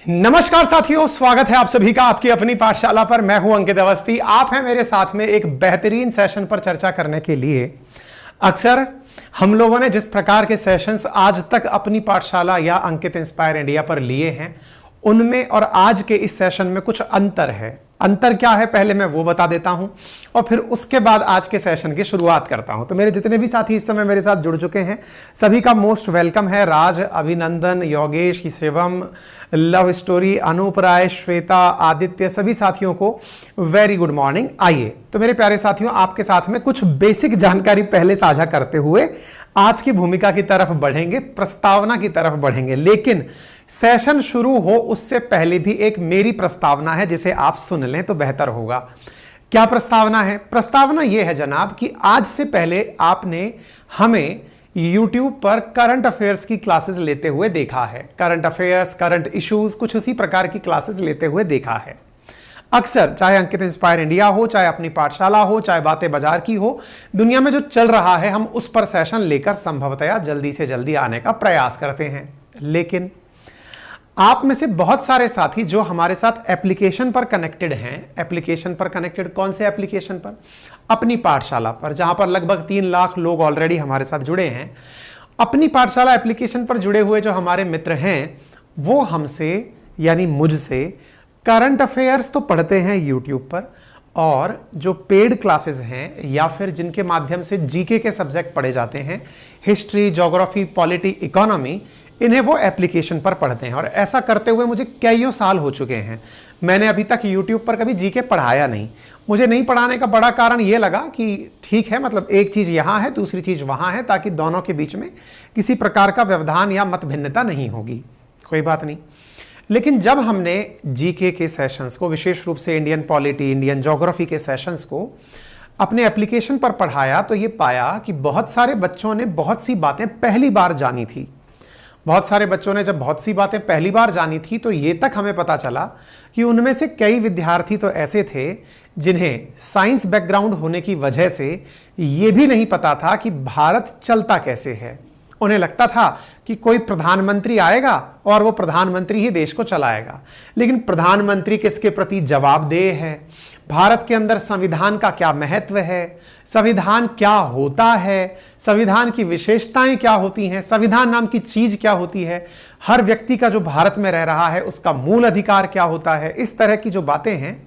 नमस्कार साथियों, स्वागत है आप सभी का आपकी अपनी पाठशाला पर। मैं हूं अंकित अवस्थी। आप हैं मेरे साथ में एक बेहतरीन सेशन पर चर्चा करने के लिए। अक्सर हम लोगों ने जिस प्रकार के सेशंस आज तक अपनी पाठशाला या अंकित इंस्पायर इंडिया पर लिए हैं, उनमें और आज के इस सेशन में कुछ अंतर है। अंतर क्या है पहले मैं वो बता देता हूं और फिर उसके बाद आज के सेशन की शुरुआत करता हूं। तो मेरे जितने भी साथी इस समय मेरे साथ जुड़ चुके हैं, सभी का मोस्ट वेलकम है। राज, अभिनंदन, योगेश, शिवम, लव स्टोरी, अनूप राय, श्वेता, आदित्य, सभी साथियों को वेरी गुड मॉर्निंग। आइए तो मेरे प्यारे साथियों, आपके साथ में कुछ बेसिक जानकारी पहले साझा करते हुए आज की भूमिका की तरफ बढ़ेंगे, प्रस्तावना की तरफ बढ़ेंगे। लेकिन सेशन शुरू हो उससे पहले भी एक मेरी प्रस्तावना है जिसे आप सुन लें तो बेहतर होगा। क्या प्रस्तावना है? प्रस्तावना यह है जनाब कि आज से पहले आपने हमें YouTube पर करंट अफेयर्स की क्लासेस लेते हुए देखा है। करंट अफेयर्स, करंट इश्यूज, कुछ उसी प्रकार की क्लासेस लेते हुए देखा है। अक्सर चाहे अंकित इंस्पायर इंडिया हो, चाहे अपनी पाठशाला हो, चाहे बातें बाजार की हो, दुनिया में जो चल रहा है हम उस पर सेशन लेकर संभवतया जल्दी से जल्दी आने का प्रयास करते हैं। लेकिन आप में से बहुत सारे साथी जो हमारे साथ एप्लीकेशन पर कनेक्टेड हैं, एप्लीकेशन पर कनेक्टेड कौन से एप्लीकेशन पर? अपनी पाठशाला पर, जहां पर लगभग 3 लाख लोग ऑलरेडी हमारे साथ जुड़े हैं। अपनी पाठशाला एप्लीकेशन पर जुड़े हुए जो हमारे मित्र हैं, वो हमसे यानी मुझसे करंट अफेयर्स तो पढ़ते हैं यूट्यूब पर, और जो पेड क्लासेस हैं या फिर जिनके माध्यम से जीके के सब्जेक्ट पढ़े जाते हैं, हिस्ट्री, ज्योग्राफी, पॉलिटी, इकोनॉमी, इन्हें वो एप्लीकेशन पर पढ़ते हैं। और ऐसा करते हुए मुझे कईयों साल हो चुके हैं। मैंने अभी तक यूट्यूब पर कभी जीके पढ़ाया नहीं। मुझे नहीं पढ़ाने का बड़ा कारण ये लगा कि ठीक है, मतलब एक चीज़ यहाँ है, दूसरी चीज़ वहाँ है, ताकि दोनों के बीच में किसी प्रकार का व्यवधान या मत भिन्नता नहीं होगी। कोई बात नहीं। लेकिन जब हमने जीके के सेशंस को, विशेष रूप से इंडियन पॉलिटी, इंडियन ज्योग्राफी के सेशंस को अपने एप्लीकेशन पर पढ़ाया, तो ये पाया कि बहुत सारे बच्चों ने बहुत सी बातें पहली बार जानी थी। बहुत सारे बच्चों ने जब बहुत सी बातें पहली बार जानी थी, तो ये तक हमें पता चला कि उनमें से कई विद्यार्थी तो ऐसे थे जिन्हें साइंस बैकग्राउंड होने की वजह से ये भी नहीं पता था कि भारत चलता कैसे है। उन्हें लगता था कि कोई प्रधानमंत्री आएगा और वो प्रधानमंत्री ही देश को चलाएगा। लेकिन प्रधानमंत्री किसके प्रति जवाबदेह है? भारत के अंदर संविधान का क्या महत्व है? संविधान क्या होता है? संविधान की विशेषताएं क्या होती हैं? संविधान नाम की चीज क्या होती है? हर व्यक्ति का जो भारत में रह रहा है उसका मूल अधिकार क्या होता है? इस तरह की जो बातें हैं,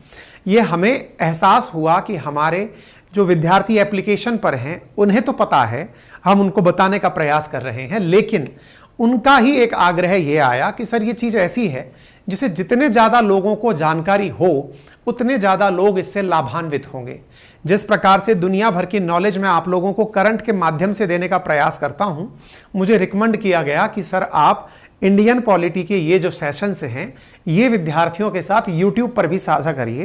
ये हमें एहसास हुआ कि हमारे जो विद्यार्थी एप्लीकेशन पर हैं उन्हें तो पता है, हम उनको बताने का प्रयास कर रहे हैं, लेकिन उनका ही एक आग्रह ये आया कि सर ये चीज़ ऐसी है जिसे जितने ज़्यादा लोगों को जानकारी हो उतने ज़्यादा लोग इससे लाभान्वित होंगे। जिस प्रकार से दुनिया भर की नॉलेज मैं आप लोगों को करंट के माध्यम से देने का प्रयास करता हूं, मुझे रिकमेंड किया गया कि सर आप इंडियन पॉलिटी के ये जो सेशंस हैं ये विद्यार्थियों के साथ यूट्यूब पर भी साझा करिए,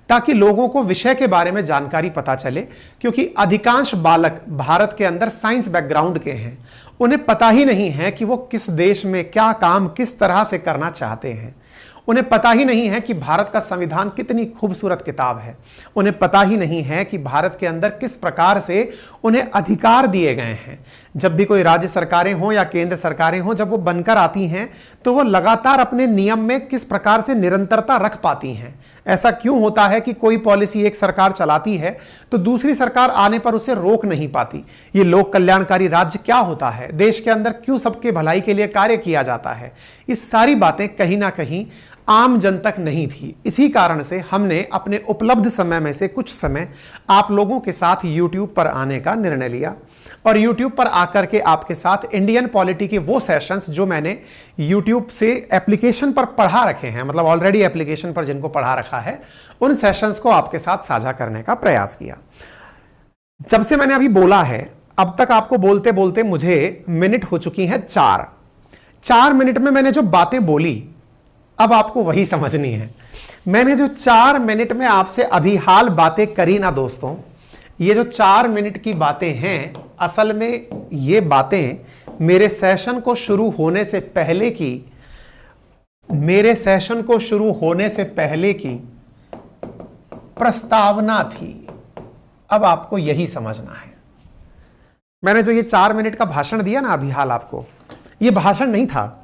ताकि लोगों को विषय के बारे में जानकारी पता चले। क्योंकि अधिकांश बालक भारत के अंदर साइंस बैकग्राउंड के हैं, उन्हें पता ही नहीं है कि वो किस देश में क्या काम किस तरह से करना चाहते हैं। उन्हें पता ही नहीं है कि भारत का संविधान कितनी खूबसूरत किताब है। उन्हें पता ही नहीं है कि भारत के अंदर किस प्रकार से उन्हें अधिकार दिए गए हैं। जब भी कोई राज्य सरकारें हों या केंद्र सरकारें हों, जब वो बनकर आती हैं तो वो लगातार अपने नियम में किस प्रकार से निरंतरता रख पाती हैं। ऐसा क्यों होता है कि कोई पॉलिसी एक सरकार चलाती है तो दूसरी सरकार आने पर उसे रोक नहीं पाती? ये लोक कल्याणकारी राज्य क्या होता है? देश के अंदर क्यों सबके भलाई के लिए कार्य किया जाता है? ये सारी बातें कहीं ना कहीं आम जन तक नहीं थी। इसी कारण से हमने अपने उपलब्ध समय में से कुछ समय आप लोगों के साथ YouTube पर आने का निर्णय लिया, और YouTube पर आकर के आपके साथ इंडियन पॉलिटी के वो सेशंस जो मैंने YouTube से एप्लीकेशन पर पढ़ा रखे हैं, मतलब ऑलरेडी एप्लीकेशन पर जिनको पढ़ा रखा है, उन सेशंस को आपके साथ साझा करने का प्रयास किया। जब से मैंने अभी बोला है, अब तक आपको बोलते बोलते मुझे मिनट हो चुकी हैं 4 मिनट में मैंने जो बातें बोली अब आपको वही समझनी है। मैंने जो 4 मिनट में आपसे अभी हाल बातें करी ना दोस्तों, ये जो 4 मिनट की बातें हैं, असल में ये बातें मेरे सेशन को शुरू होने से पहले की, मेरे सेशन को शुरू होने से पहले की प्रस्तावना थी। अब आपको यही समझना है। मैंने जो ये 4 मिनट का भाषण दिया ना अभी हाल आपको, ये भाषण नहीं था।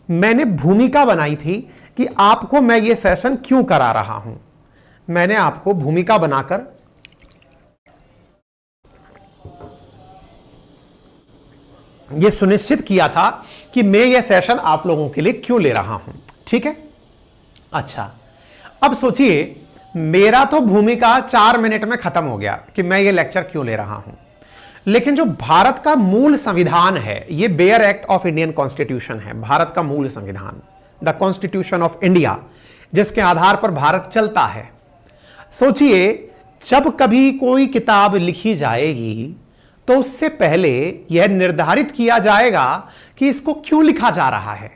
मैंने भूमिका बनाई थी कि आपको मैं ये सेशन क्यों करा रहा हूं। मैंने आपको भूमिका बनाकर ये सुनिश्चित किया था कि मैं ये सेशन आप लोगों के लिए क्यों ले रहा हूं। ठीक है, अच्छा अब सोचिए, मेरा तो भूमिका 4 मिनट में खत्म हो गया कि मैं ये लेक्चर क्यों ले रहा हूं, लेकिन जो भारत का मूल संविधान है, ये bare act of Indian constitution है, भारत का मूल संविधान, द कॉन्स्टिट्यूशन ऑफ इंडिया, जिसके आधार पर भारत चलता है। सोचिए, जब कभी कोई किताब लिखी जाएगी तो उससे पहले यह निर्धारित किया जाएगा कि इसको क्यों लिखा जा रहा है।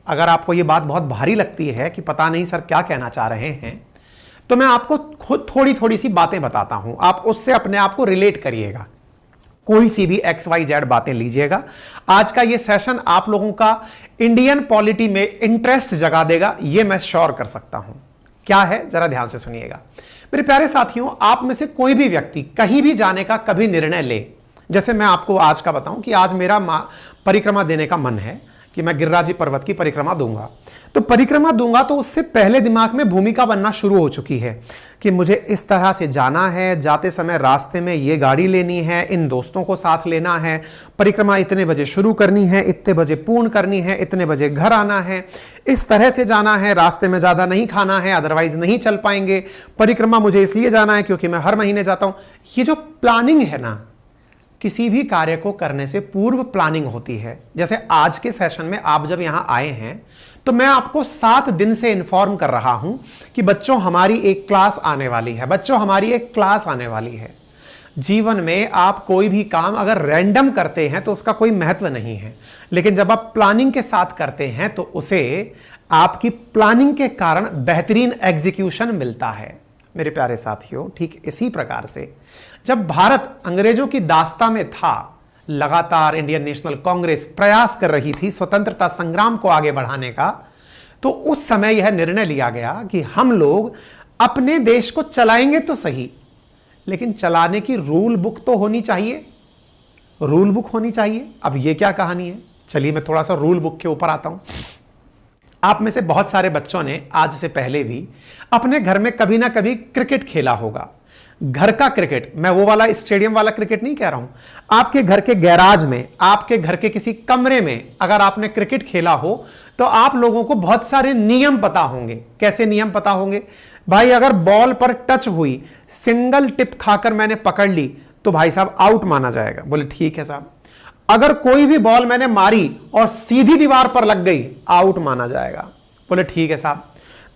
अगर आपको यह बात बहुत भारी लगती है कि पता नहीं सर क्या कहना चाह रहे हैं, तो मैं आपको खुद थोड़ी थोड़ी सी बातें बताता हूं, आप उससे अपने आप को रिलेट करिएगा। कोई सी भी XYZ बातें लीजिएगा। आज का ये सेशन आप लोगों का इंडियन पॉलिटी में इंटरेस्ट जगा देगा, यह मैं श्योर कर सकता हूं। क्या है, जरा ध्यान से सुनिएगा मेरे प्यारे साथियों। आप में से कोई भी व्यक्ति कहीं भी जाने का कभी निर्णय ले, जैसे मैं आपको आज का बताऊं कि आज मेरा परिक्रमा देने का मन है कि मैं गिरिराज पर्वत की परिक्रमा दूंगा, तो परिक्रमा दूंगा तो उससे पहले दिमाग में भूमिका बनना शुरू हो चुकी है कि मुझे इस तरह से जाना है, जाते समय रास्ते में ये गाड़ी लेनी है, इन दोस्तों को साथ लेना है, परिक्रमा इतने बजे शुरू करनी है, इतने बजे पूर्ण करनी है, इतने बजे घर आना है, इस तरह से जाना है, रास्ते में ज्यादा नहीं खाना है अदरवाइज नहीं चल पाएंगे, परिक्रमा मुझे इसलिए जाना है क्योंकि मैं हर महीने जाता हूं। ये जो प्लानिंग है ना, किसी भी कार्य को करने से पूर्व प्लानिंग होती है। जैसे आज के सेशन में आप जब यहां आए हैं तो मैं आपको 7 दिन से इन्फॉर्म कर रहा हूं कि बच्चों हमारी एक क्लास आने वाली है, बच्चों हमारी एक क्लास आने वाली है। जीवन में आप कोई भी काम अगर रैंडम करते हैं तो उसका कोई महत्व नहीं है, लेकिन जब आप प्लानिंग के साथ करते हैं तो उसे आपकी प्लानिंग के कारण बेहतरीन एग्जीक्यूशन मिलता है। मेरे प्यारे साथियों, ठीक इसी प्रकार से जब भारत अंग्रेजों की दास्ता में था, लगातार इंडियन नेशनल कांग्रेस प्रयास कर रही थी स्वतंत्रता संग्राम को आगे बढ़ाने का, तो उस समय यह निर्णय लिया गया कि हम लोग अपने देश को चलाएंगे तो सही, लेकिन चलाने की रूल बुक तो होनी चाहिए, रूल बुक होनी चाहिए। अब यह क्या कहानी है, चलिए मैं थोड़ा सा रूल बुक के ऊपर आता हूं। आप में से बहुत सारे बच्चों ने आज से पहले भी अपने घर में कभी ना कभी क्रिकेट खेला होगा। घर का क्रिकेट, मैं वो वाला स्टेडियम वाला क्रिकेट नहीं कह रहा हूं, आपके घर के गैराज में, आपके घर के किसी कमरे में अगर आपने क्रिकेट खेला हो तो आप लोगों को बहुत सारे नियम पता होंगे। कैसे नियम पता होंगे भाई? अगर बॉल पर टच हुई, सिंगल टिप खाकर मैंने पकड़ ली तो भाई साहब आउट माना जाएगा। बोले ठीक है साहब। अगर कोई भी बॉल मैंने मारी और सीधी दीवार पर लग गई, आउट माना जाएगा। बोले ठीक है साहब।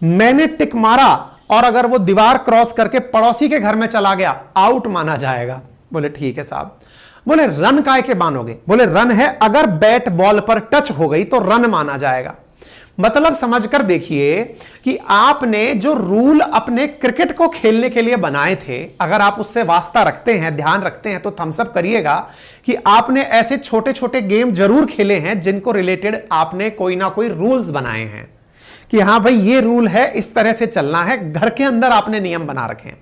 मैंने टिक मारा और अगर वो दीवार क्रॉस करके पड़ोसी के घर में चला गया, आउट माना जाएगा। बोले ठीक है साहब। बोले रन काय के मानोगे? बोले रन है अगर बैट बॉल पर टच हो गई तो रन माना जाएगा। मतलब समझकर देखिए कि आपने जो रूल अपने क्रिकेट को खेलने के लिए बनाए थे, अगर आप उससे वास्ता रखते हैं, ध्यान रखते हैं, तो थम्स अप करिएगा कि आपने ऐसे छोटे छोटे गेम जरूर खेले हैं जिनको रिलेटेड आपने कोई ना कोई रूल्स बनाए हैं कि हां भाई ये रूल है, इस तरह से चलना है। घर के अंदर आपने नियम बना रखे हैं,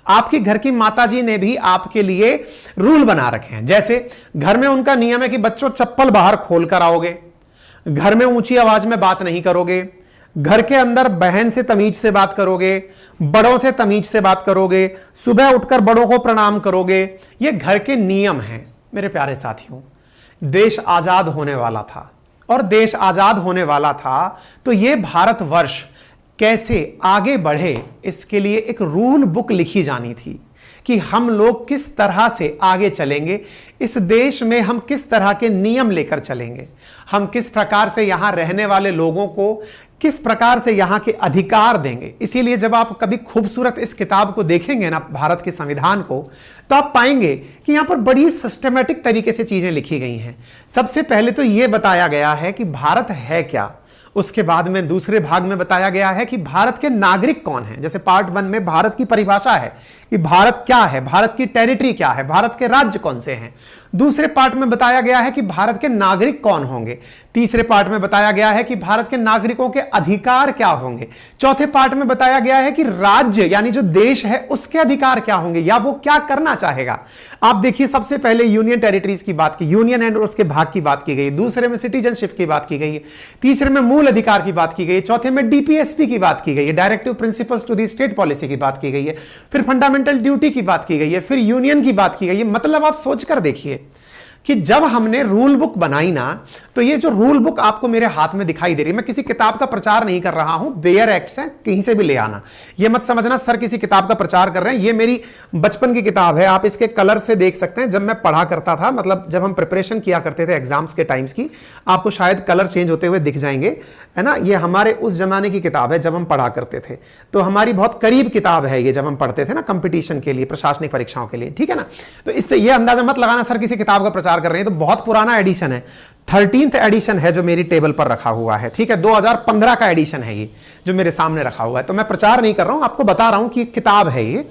आपकी घर की माताजी ने भी आपके लिए रूल बना रखे हैं। जैसे घर में उनका नियम है कि बच्चों चप्पल बाहर खोल कर आओगे, घर में ऊंची आवाज में बात नहीं करोगे, घर के अंदर बहन से तमीज से बात करोगे, बड़ों से तमीज से बात करोगे, सुबह उठकर बड़ों को प्रणाम करोगे। ये घर के नियम हैं। मेरे प्यारे साथियों, देश आजाद होने वाला था और देश आजाद होने वाला था तो ये भारतवर्ष कैसे आगे बढ़े, इसके लिए एक रूल बुक लिखी जानी थी कि हम लोग किस तरह से आगे चलेंगे, इस देश में हम किस तरह के नियम लेकर चलेंगे, हम किस प्रकार से यहां रहने वाले लोगों को किस प्रकार से यहां के अधिकार देंगे। इसीलिए जब आप कभी खूबसूरत इस किताब को देखेंगे ना, भारत के संविधान को, तो आप पाएंगे कि यहां पर बड़ी सिस्टमैटिक तरीके से चीजें लिखी गई हैं। सबसे पहले तो यह बताया गया है कि भारत है क्या, उसके बाद में दूसरे भाग में बताया गया है कि भारत के नागरिक कौन हैं। जैसे पार्ट 1 में भारत की परिभाषा है कि भारत क्या है, भारत की टेरिटरी क्या है, भारत के राज्य कौन से हैं। दूसरे पार्ट में बताया गया है कि भारत के नागरिक कौन होंगे। तीसरे पार्ट में बताया गया है कि भारत के नागरिकों के अधिकार क्या होंगे। चौथे पार्ट में बताया गया है कि राज्य यानी जो देश है उसके अधिकार क्या होंगे या वो क्या करना चाहेगा। आप देखिए, सबसे पहले यूनियन टेरिटरीज की बात की, यूनियन एंड उसके भाग की बात की गई। दूसरे में सिटीजनशिप की बात की गई है। तीसरे में मूल अधिकार की बात की गई है। चौथे में डीपीएसपी की बात की गई है, directive principles to the state policy की बात की गई है। फिर फंडामेंटल ड्यूटी की बात की गई है। फिर यूनियन की बात की गई है। मतलब आप सोचकर देखिए कि जब हमने रूल बुक बनाई ना, तो ये जो रूल बुक आपको मेरे हाथ में दिखाई दे रही है, मैं किसी किताब का प्रचार नहीं कर रहा हूं, बेयर एक्ट्स हैं, कहीं से भी ले आना। ये मत समझना सर किसी किताब का प्रचार कर रहे हैं। ये मेरी बचपन की किताब है, आप इसके कलर से देख सकते हैं। जब मैं पढ़ा करता था, मतलब जब हम प्रिपरेशन किया करते थे एग्जाम्स के टाइम्स की, आपको शायद कलर चेंज होते हुए दिख जाएंगे, है ना। ये हमारे उस जमाने की किताब है जब हम पढ़ा करते थे, तो हमारी बहुत करीब किताब है ये, जब हम पढ़ते थे ना कंपटीशन के लिए, प्रशासनिक परीक्षाओं के लिए, ठीक है ना। तो इससे ये अंदाजा मत लगाना सर किसी किताब का प्रचार कर रहे हैं, तो बहुत पुराना एडिशन है, 13th एडिशन है जो मेरी टेबल पर रखा हुआ है, ठीक है। 2015 का एडिशन है ये जो मेरे सामने रखा हुआ है। तो मैं प्रचार नहीं कर रहा हूं, आपको बता रहा हूं कि किताब है ये।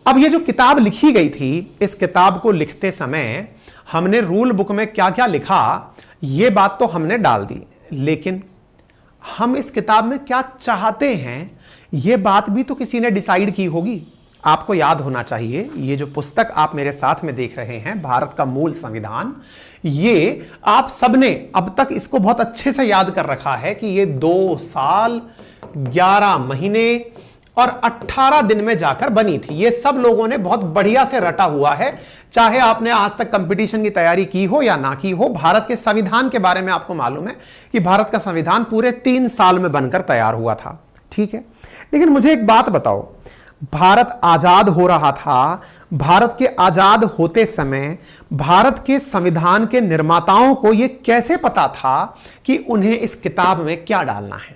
अब ये जो किताब लिखी गई थी, इस किताब को लिखते समय हमने रूल बुक में क्या क्या लिखा ये बात तो हमने डाल दी, लेकिन हम इस किताब में क्या चाहते हैं ये बात भी तो किसी ने डिसाइड की होगी। आपको याद होना चाहिए, ये जो पुस्तक आप मेरे साथ में देख रहे हैं, भारत का मूल संविधान, ये आप सबने अब तक इसको बहुत अच्छे से याद कर रखा है कि ये 2 साल 11 महीने और 18 दिन में जाकर बनी थी। ये सब लोगों ने बहुत बढ़िया से रटा हुआ है। चाहे आपने आज तक कंपटीशन की तैयारी की हो या ना की हो, भारत के संविधान के बारे में आपको मालूम है कि भारत का संविधान पूरे 3 साल में बनकर तैयार हुआ था, ठीक है। लेकिन मुझे एक बात बताओ, भारत आजाद हो रहा था, भारत के आजाद होते समय भारत के संविधान के निर्माताओं को यह कैसे पता था कि उन्हें इस किताब में क्या डालना है?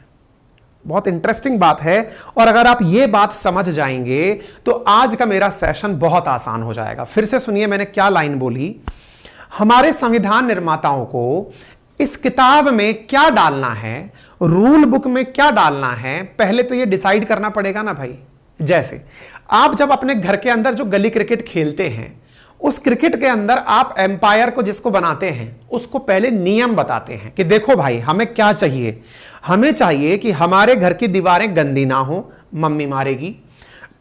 बहुत इंटरेस्टिंग बात है। और अगर आप यह बात समझ जाएंगे तो आज का मेरा सेशन बहुत आसान हो जाएगा। फिर से सुनिए मैंने क्या लाइन बोली। हमारे संविधान निर्माताओं को इस किताब में क्या डालना है, रूल बुक में क्या डालना है, पहले तो यह डिसाइड करना पड़ेगा ना भाई। जैसे आप जब अपने घर के अंदर जो गली क्रिकेट खेलते हैं, उस क्रिकेट के अंदर आप एम्पायर को जिसको बनाते हैं उसको पहले नियम बताते हैं कि देखो भाई हमें क्या चाहिए। हमें चाहिए कि हमारे घर की दीवारें गंदी ना हो, मम्मी मारेगी।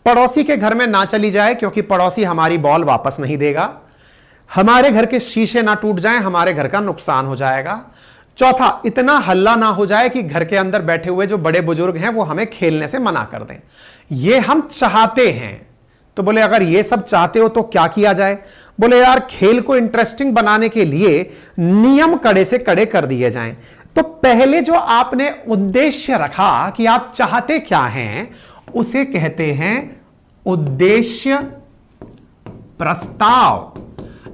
पड़ोसी के घर में ना चली जाए क्योंकि पड़ोसी हमारी बॉल वापस नहीं देगा। हमारे घर के शीशे ना टूट जाएं, हमारे घर का नुकसान हो जाएगा। चौथा, इतना हल्ला ना हो जाए कि घर के अंदर बैठे हुए जो बड़े बुजुर्ग हैं वो हमें खेलने से मना कर दें। ये हम चाहते हैं। तो बोले अगर ये सब चाहते हो तो क्या किया जाए? बोले यार खेल को इंटरेस्टिंग बनाने के लिए नियम कड़े से कड़े कर दिए जाएं। तो पहले जो आपने उद्देश्य रखा कि आप चाहते क्या हैं, उसे कहते हैं उद्देश्य प्रस्ताव।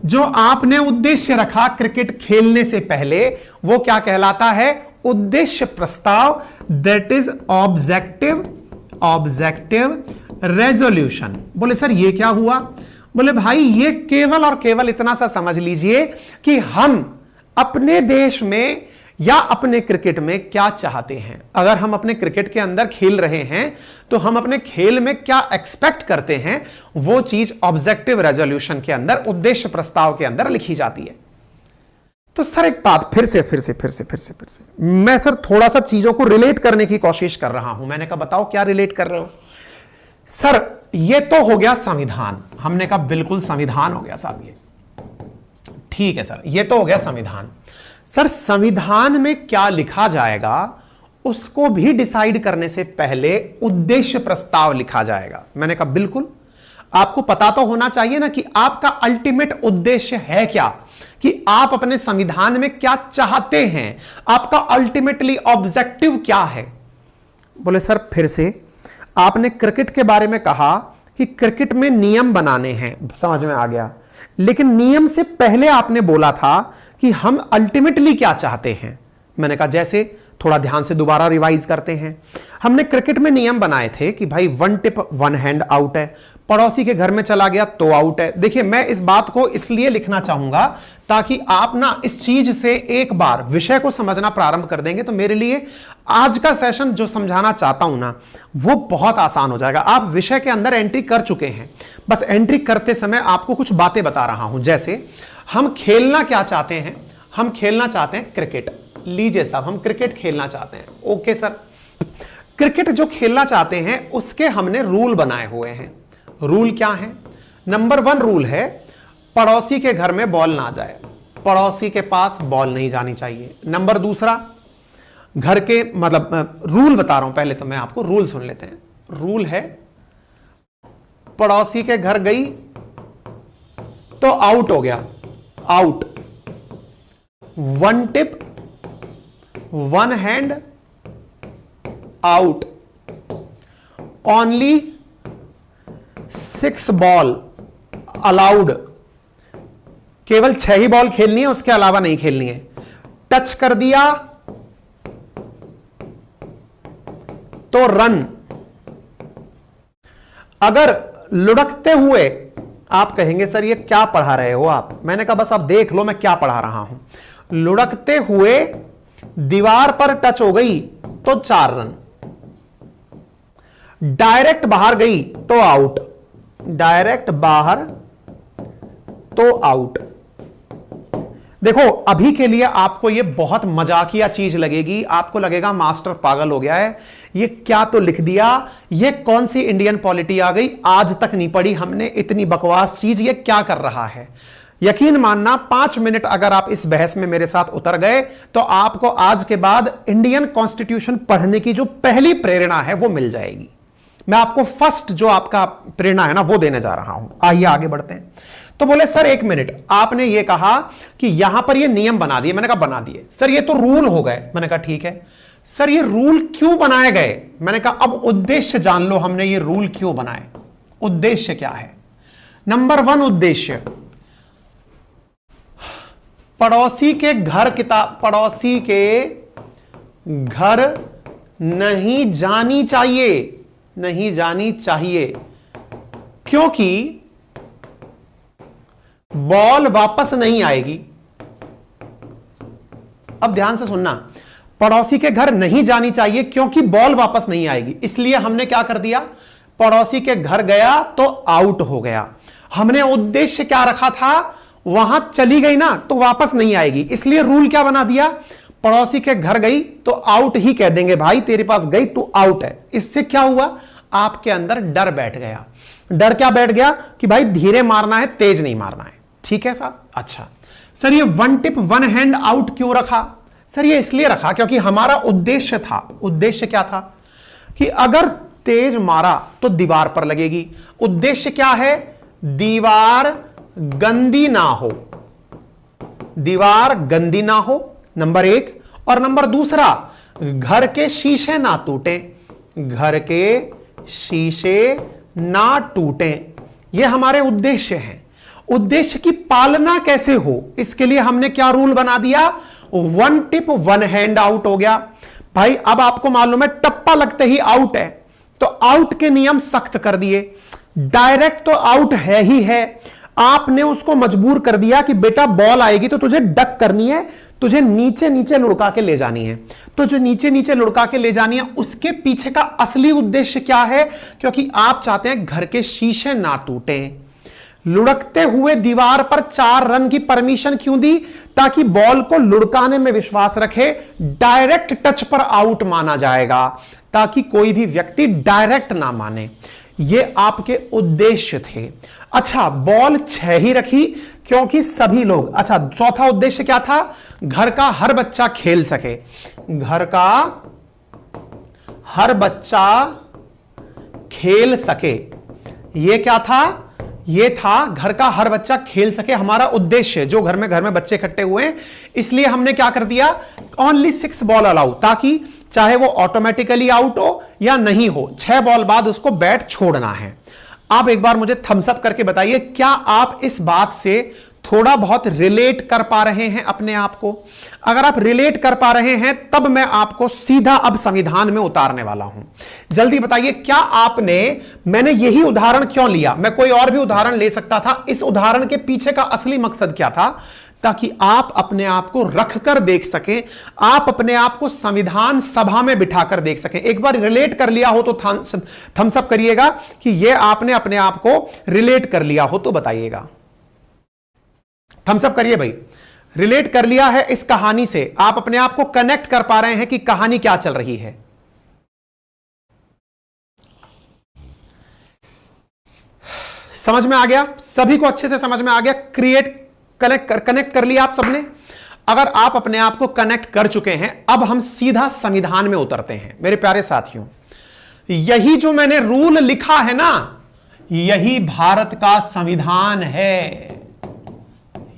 जो आपने उद्देश्य रखा क्रिकेट खेलने से पहले वो क्या कहलाता है? उद्देश्य प्रस्ताव। That is objective resolution. बोले सर ये क्या हुआ? बोले भाई ये केवल और केवल इतना सा समझ लीजिए कि हम अपने देश में या अपने क्रिकेट में क्या चाहते हैं। अगर हम अपने क्रिकेट के अंदर खेल रहे हैं तो हम अपने खेल में क्या एक्सपेक्ट करते हैं, वो चीज ऑब्जेक्टिव रेजोल्यूशन के अंदर, उद्देश्य प्रस्ताव के अंदर लिखी जाती है। तो सर एक बात फिर से मैं सर थोड़ा सा चीजों को रिलेट करने की कोशिश कर रहा हूं। मैंने कहा बताओ क्या रिलेट कर रहे हो? सर ये तो हो गया संविधान। हमने कहा बिल्कुल संविधान हो गया साहब, ये ठीक है सर, ये तो हो गया संविधान। सर संविधान में क्या लिखा जाएगा उसको भी डिसाइड करने से पहले उद्देश्य प्रस्ताव लिखा जाएगा। मैंने कहा बिल्कुल, आपको पता तो होना चाहिए ना कि आपका अल्टीमेट उद्देश्य है क्या, कि आप अपने संविधान में क्या चाहते हैं, आपका अल्टीमेटली ऑब्जेक्टिव क्या है। बोले सर फिर से आपने क्रिकेट के बारे में कहा कि क्रिकेट में नियम बनाने हैं, समझ में आ गया, लेकिन नियम से पहले आपने बोला था कि हम अल्टीमेटली क्या चाहते हैं। मैंने कहा जैसे थोड़ा ध्यान से दोबारा रिवाइज करते हैं। हमने क्रिकेट में नियम बनाए थे कि भाई 1 टिप 1 हैंड आउट है, पड़ोसी के घर में चला गया तो आउट है। देखिए मैं इस बात को इसलिए लिखना चाहूंगा ताकि आप ना इस चीज से एक बार विषय को समझना प्रारंभ कर देंगे तो मेरे लिए आज का सेशन जो समझाना चाहता हूं ना, वो बहुत आसान हो जाएगा। आप विषय के अंदर एंट्री कर चुके हैं, बस एंट्री करते समय आपको कुछ बातें बता रहा हूं। जैसे हम खेलना क्या चाहते हैं, हम खेलना चाहते हैं क्रिकेट। लीजिए साहब, हम क्रिकेट खेलना चाहते हैं। ओके सर, क्रिकेट जो खेलना चाहते हैं उसके हमने रूल बनाए हुए हैं। रूल क्या है? नंबर 1 रूल है, पड़ोसी के घर में बॉल ना जाए, पड़ोसी के पास बॉल नहीं जानी चाहिए। नंबर 2, घर के मतलब रूल बता रहा हूं, पहले तो मैं आपको रूल सुन लेते हैं। रूल है, पड़ोसी के घर गई तो आउट हो गया, out. 1 tip 1 hand out. Only 6 ball allowed, केवल 6 ही बॉल खेलनी है, उसके अलावा नहीं खेलनी है। टच कर दिया तो रन। अगर लुढ़कते हुए, आप कहेंगे सर ये क्या पढ़ा रहे हो आप, मैंने कहा बस आप देख लो मैं क्या पढ़ा रहा हूं। लुढ़कते हुए दीवार पर टच हो गई तो 4 रन। डायरेक्ट बाहर गई तो आउट, डायरेक्ट बाहर तो आउट। देखो अभी के लिए आपको ये बहुत मजाकिया चीज लगेगी, आपको लगेगा मास्टर पागल हो गया है, ये क्या तो लिख दिया, ये कौन सी इंडियन पॉलिटी आ गई, आज तक नहीं पढ़ी हमने, इतनी बकवास चीज, ये क्या कर रहा है। यकीन मानना 5 मिनट अगर आप इस बहस में मेरे साथ उतर गए तो आपको आज के बाद इंडियन कॉन्स्टिट्यूशन पढ़ने की जो पहली प्रेरणा है वो मिल जाएगी। मैं आपको फर्स्ट जो आपका प्रेरणा है ना वो देने जा रहा हूं। आइए आगे बढ़ते हैं। तो बोले सर 1 मिनट, आपने ये कहा कि यहां पर ये नियम बना दिए। मैंने कहा बना दिए। सर ये तो रूल हो गए। मैंने कहा ठीक है। सर ये रूल क्यों बनाए गए? मैंने कहा अब उद्देश्य जान लो, हमने ये रूल क्यों बनाए। उद्देश्य क्या है? नंबर 1 उद्देश्य, पड़ोसी के घर नहीं जानी चाहिए, नहीं जानी चाहिए, क्योंकि बॉल वापस नहीं आएगी। अब ध्यान से सुनना, पड़ोसी के घर नहीं जानी चाहिए क्योंकि बॉल वापस नहीं आएगी। इसलिए हमने क्या कर दिया, पड़ोसी के घर गया तो आउट हो गया। हमने उद्देश्य क्या रखा था, वहां चली गई ना तो वापस नहीं आएगी, इसलिए रूल क्या बना दिया, पड़ोसी के घर गई तो आउट ही कह देंगे, भाई तेरे पास गई तो आउट है। इससे क्या हुआ, आपके अंदर डर बैठ गया। डर क्या बैठ गया कि भाई धीरे मारना है, तेज नहीं मारना है। ठीक है साहब। अच्छा सर ये 1 टिप 1 हैंड आउट क्यों रखा? सर ये इसलिए रखा क्योंकि हमारा उद्देश्य था, उद्देश्य क्या था कि अगर तेज मारा तो दीवार पर लगेगी। उद्देश्य क्या है, दीवार गंदी ना हो, दीवार गंदी ना हो, नंबर 1। और नंबर 2, घर के शीशे ना टूटे, घर के शीशे ना टूटे। ये हमारे उद्देश्य हैं। उद्देश्य की पालना कैसे हो, इसके लिए हमने क्या रूल बना दिया, 1 टिप 1 हैंड आउट हो गया। भाई अब आपको मालूम है टप्पा लगते ही आउट है, तो आउट के नियम सख्त कर दिए। डायरेक्ट तो आउट है ही है, आपने उसको मजबूर कर दिया कि बेटा बॉल आएगी तो तुझे डक करनी है, तुझे नीचे नीचे लुढ़का के ले जानी है। तो जो नीचे नीचे लुढ़का के ले जानी है उसके पीछे का असली उद्देश्य क्या है, क्योंकि आप चाहते हैं घर के शीशे ना टूटें। लुढ़कते हुए दीवार पर 4 रन की परमिशन क्यों दी, ताकि बॉल को लुढ़काने में विश्वास रखे, डायरेक्ट टच पर आउट माना जाएगा, ताकि कोई भी व्यक्ति डायरेक्ट ना माने। ये आपके उद्देश्य थे। अच्छा बॉल 6 ही रखी क्योंकि सभी लोग, अच्छा चौथा उद्देश्य क्या था, घर का हर बच्चा खेल सके, घर का हर बच्चा खेल सके। ये क्या था, ये था घर का हर बच्चा खेल सके, हमारा उद्देश्य। जो घर में बच्चे इकट्ठे हुए हैं, इसलिए हमने क्या कर दिया, ओनली 6 बॉल अलाउ, ताकि चाहे वो ऑटोमेटिकली आउट हो या नहीं हो, 6 बॉल बाद उसको बैट छोड़ना है। आप एक बार मुझे थम्स अप करके बताइए, क्या आप इस बात से थोड़ा बहुत रिलेट कर पा रहे हैं अपने आप को? अगर आप रिलेट कर पा रहे हैं तब मैं आपको सीधा अब संविधान में उतारने वाला हूं। जल्दी बताइए, क्या आपने, मैंने यही उदाहरण क्यों लिया, मैं कोई और भी उदाहरण ले सकता था। इस उदाहरण के पीछे का असली मकसद क्या था, ताकि आप अपने आप को रखकर देख सकें, आप अपने आप को संविधान सभा में बिठाकर देख सकें। एक बार रिलेट कर लिया हो तो थम्स अप करिएगा कि यह आपने अपने आप को रिलेट कर लिया हो तो बताइएगा। थम्स अप करिए भाई, रिलेट कर लिया है इस कहानी से, आप अपने आप को कनेक्ट कर पा रहे हैं कि कहानी क्या चल रही है। समझ में आ गया? सभी को अच्छे से समझ में आ गया? कनेक्ट कर लिया आप सबने? अगर आप अपने आप को कनेक्ट कर चुके हैं, अब हम सीधा संविधान में उतरते हैं। मेरे प्यारे साथियों, यही जो मैंने रूल लिखा है ना, यही भारत का संविधान है।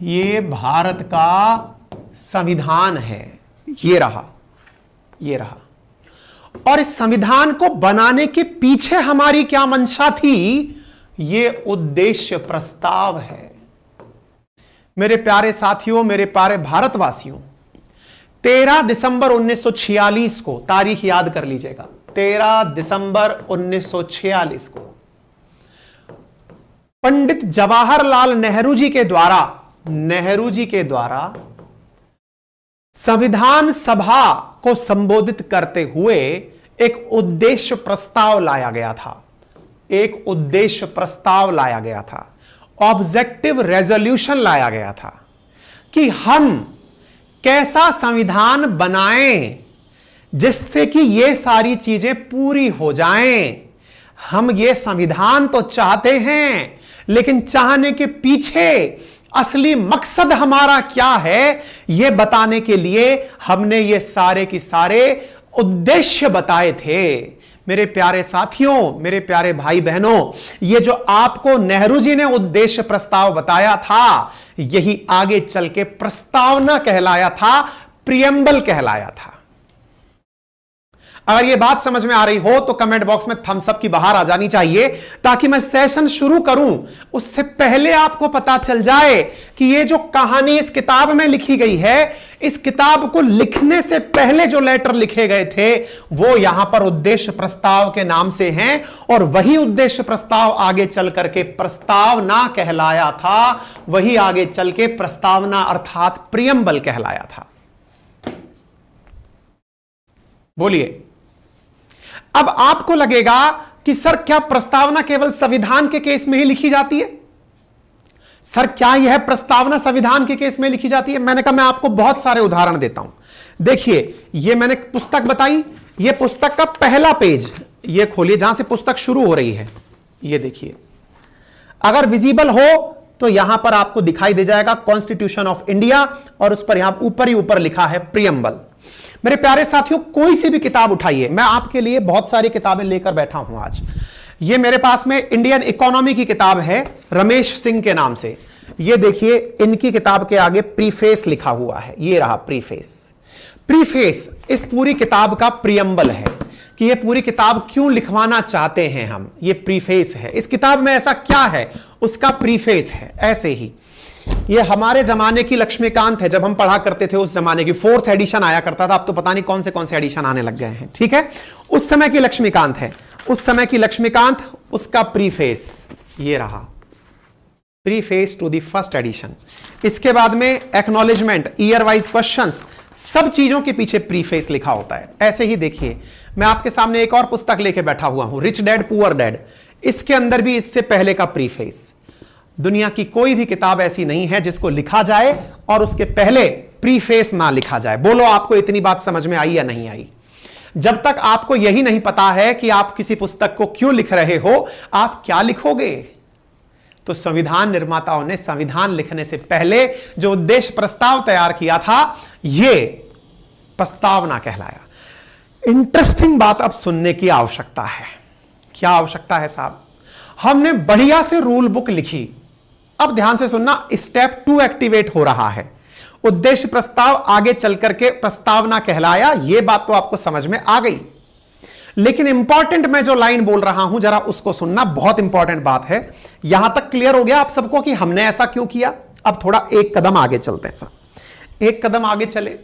ये भारत का संविधान है। ये रहा, ये रहा। और इस संविधान को बनाने के पीछे हमारी क्या मंशा थी? ये उद्देश्य प्रस्ताव है। मेरे प्यारे साथियों, मेरे प्यारे भारतवासियों, 13 दिसंबर 1946 को, तारीख याद कर लीजिएगा, 13 दिसंबर 1946 को पंडित जवाहरलाल नेहरू जी के द्वारा संविधान सभा को संबोधित करते हुए एक उद्देश्य प्रस्ताव लाया गया था। एक उद्देश्य प्रस्ताव लाया गया था, ऑब्जेक्टिव रेजोल्यूशन लाया गया था कि हम कैसा संविधान बनाएं जिससे कि ये सारी चीजें पूरी हो जाएं। हम ये संविधान तो चाहते हैं, लेकिन चाहने के पीछे असली मकसद हमारा क्या है, यह बताने के लिए हमने ये सारे की सारे उद्देश्य बताए थे। मेरे प्यारे साथियों, मेरे प्यारे भाई बहनों, ये जो आपको नेहरू जी ने उद्देश्य प्रस्ताव बताया था, यही आगे चल के प्रस्तावना कहलाया था, प्रियम्बल कहलाया था। अगर ये बात समझ में आ रही हो तो कमेंट बॉक्स में थम्स अप की बाहर आ जानी चाहिए, ताकि मैं सेशन शुरू करूं उससे पहले आपको पता चल जाए कि ये जो कहानी इस किताब में लिखी गई है, इस किताब को लिखने से पहले जो लेटर लिखे गए थे वो यहां पर उद्देश्य प्रस्ताव के नाम से हैं, और वही उद्देश्य प्रस्ताव आगे चल करके प्रस्तावना कहलाया था। वही आगे चल के प्रस्तावना अर्थात प्रियम्बल कहलाया था। बोलिए, अब आपको लगेगा कि सर क्या प्रस्तावना केवल संविधान के केस में ही लिखी जाती है? सर क्या यह प्रस्तावना संविधान के केस में लिखी जाती है? मैंने कहा मैं आपको बहुत सारे उदाहरण देता हूं। देखिए, ये मैंने पुस्तक बताई, ये पुस्तक का पहला पेज ये खोलिए जहां से पुस्तक शुरू हो रही है। ये देखिए, अगर विजिबल हो तो यहां पर आपको दिखाई दे जाएगा कॉन्स्टिट्यूशन ऑफ इंडिया, और उस पर यहां ऊपर ही ऊपर लिखा है प्रियम्बल। मेरे प्यारे साथियों, कोई सी भी किताब उठाइए, मैं आपके लिए बहुत सारी किताबें लेकर बैठा हूं आज। ये मेरे पास में इंडियन इकोनॉमी की किताब है, रमेश सिंह के नाम से। ये देखिए, इनकी किताब के आगे प्रीफेस लिखा हुआ है। ये रहा प्रीफेस। प्रीफेस इस पूरी किताब का प्रियम्बल है कि ये पूरी किताब क्यों लिखवाना चाहते हैं हम। ये प्रीफेस है, इस किताब में ऐसा क्या है उसका प्रीफेस है। ऐसे ही ये हमारे जमाने की लक्ष्मीकांत है, जब हम पढ़ा करते थे उस जमाने की 4th एडिशन आया करता था। अब तो पता नहीं कौन से एडिशन आने लग गए हैं। ठीक है, उस समय की लक्ष्मीकांत है, उस समय की लक्ष्मीकांत, उसका प्रीफेस ये रहा, preface to the first edition. इसके बाद में एक्नॉलेजमेंट, ईयर वाइज क्वेश्चंस, सब चीजों के पीछे प्रीफेस लिखा होता है। ऐसे ही देखिए, मैं आपके सामने एक और पुस्तक लेके बैठा हुआ हूं, रिच डैड पुअर डैड। इसके अंदर भी इससे पहले का प्रीफेस। दुनिया की कोई भी किताब ऐसी नहीं है जिसको लिखा जाए और उसके पहले प्रीफेस ना लिखा जाए। बोलो, आपको इतनी बात समझ में आई या नहीं आई? जब तक आपको यही नहीं पता है कि आप किसी पुस्तक को क्यों लिख रहे हो, आप क्या लिखोगे? तो संविधान निर्माताओं ने संविधान लिखने से पहले जो उद्देश्य प्रस्ताव तैयार किया था, यह प्रस्तावना कहलाया। इंटरेस्टिंग बात अब सुनने की आवश्यकता है। क्या आवश्यकता है साहब? हमने बढ़िया से रूल बुक लिखी। अब ध्यान से सुनना, स्टेप 2 एक्टिवेट हो रहा है। उद्देश्य प्रस्ताव आगे चल करके प्रस्तावना कहलाया, यह बात तो आपको समझ में आ गई। लेकिन इंपॉर्टेंट मैं जो लाइन बोल रहा हूं जरा उसको सुनना, बहुत इंपॉर्टेंट बात है। यहां तक क्लियर हो गया आप सबको कि हमने ऐसा क्यों किया? अब थोड़ा एक कदम आगे चलते हैं साहब, एक कदम आगे चले।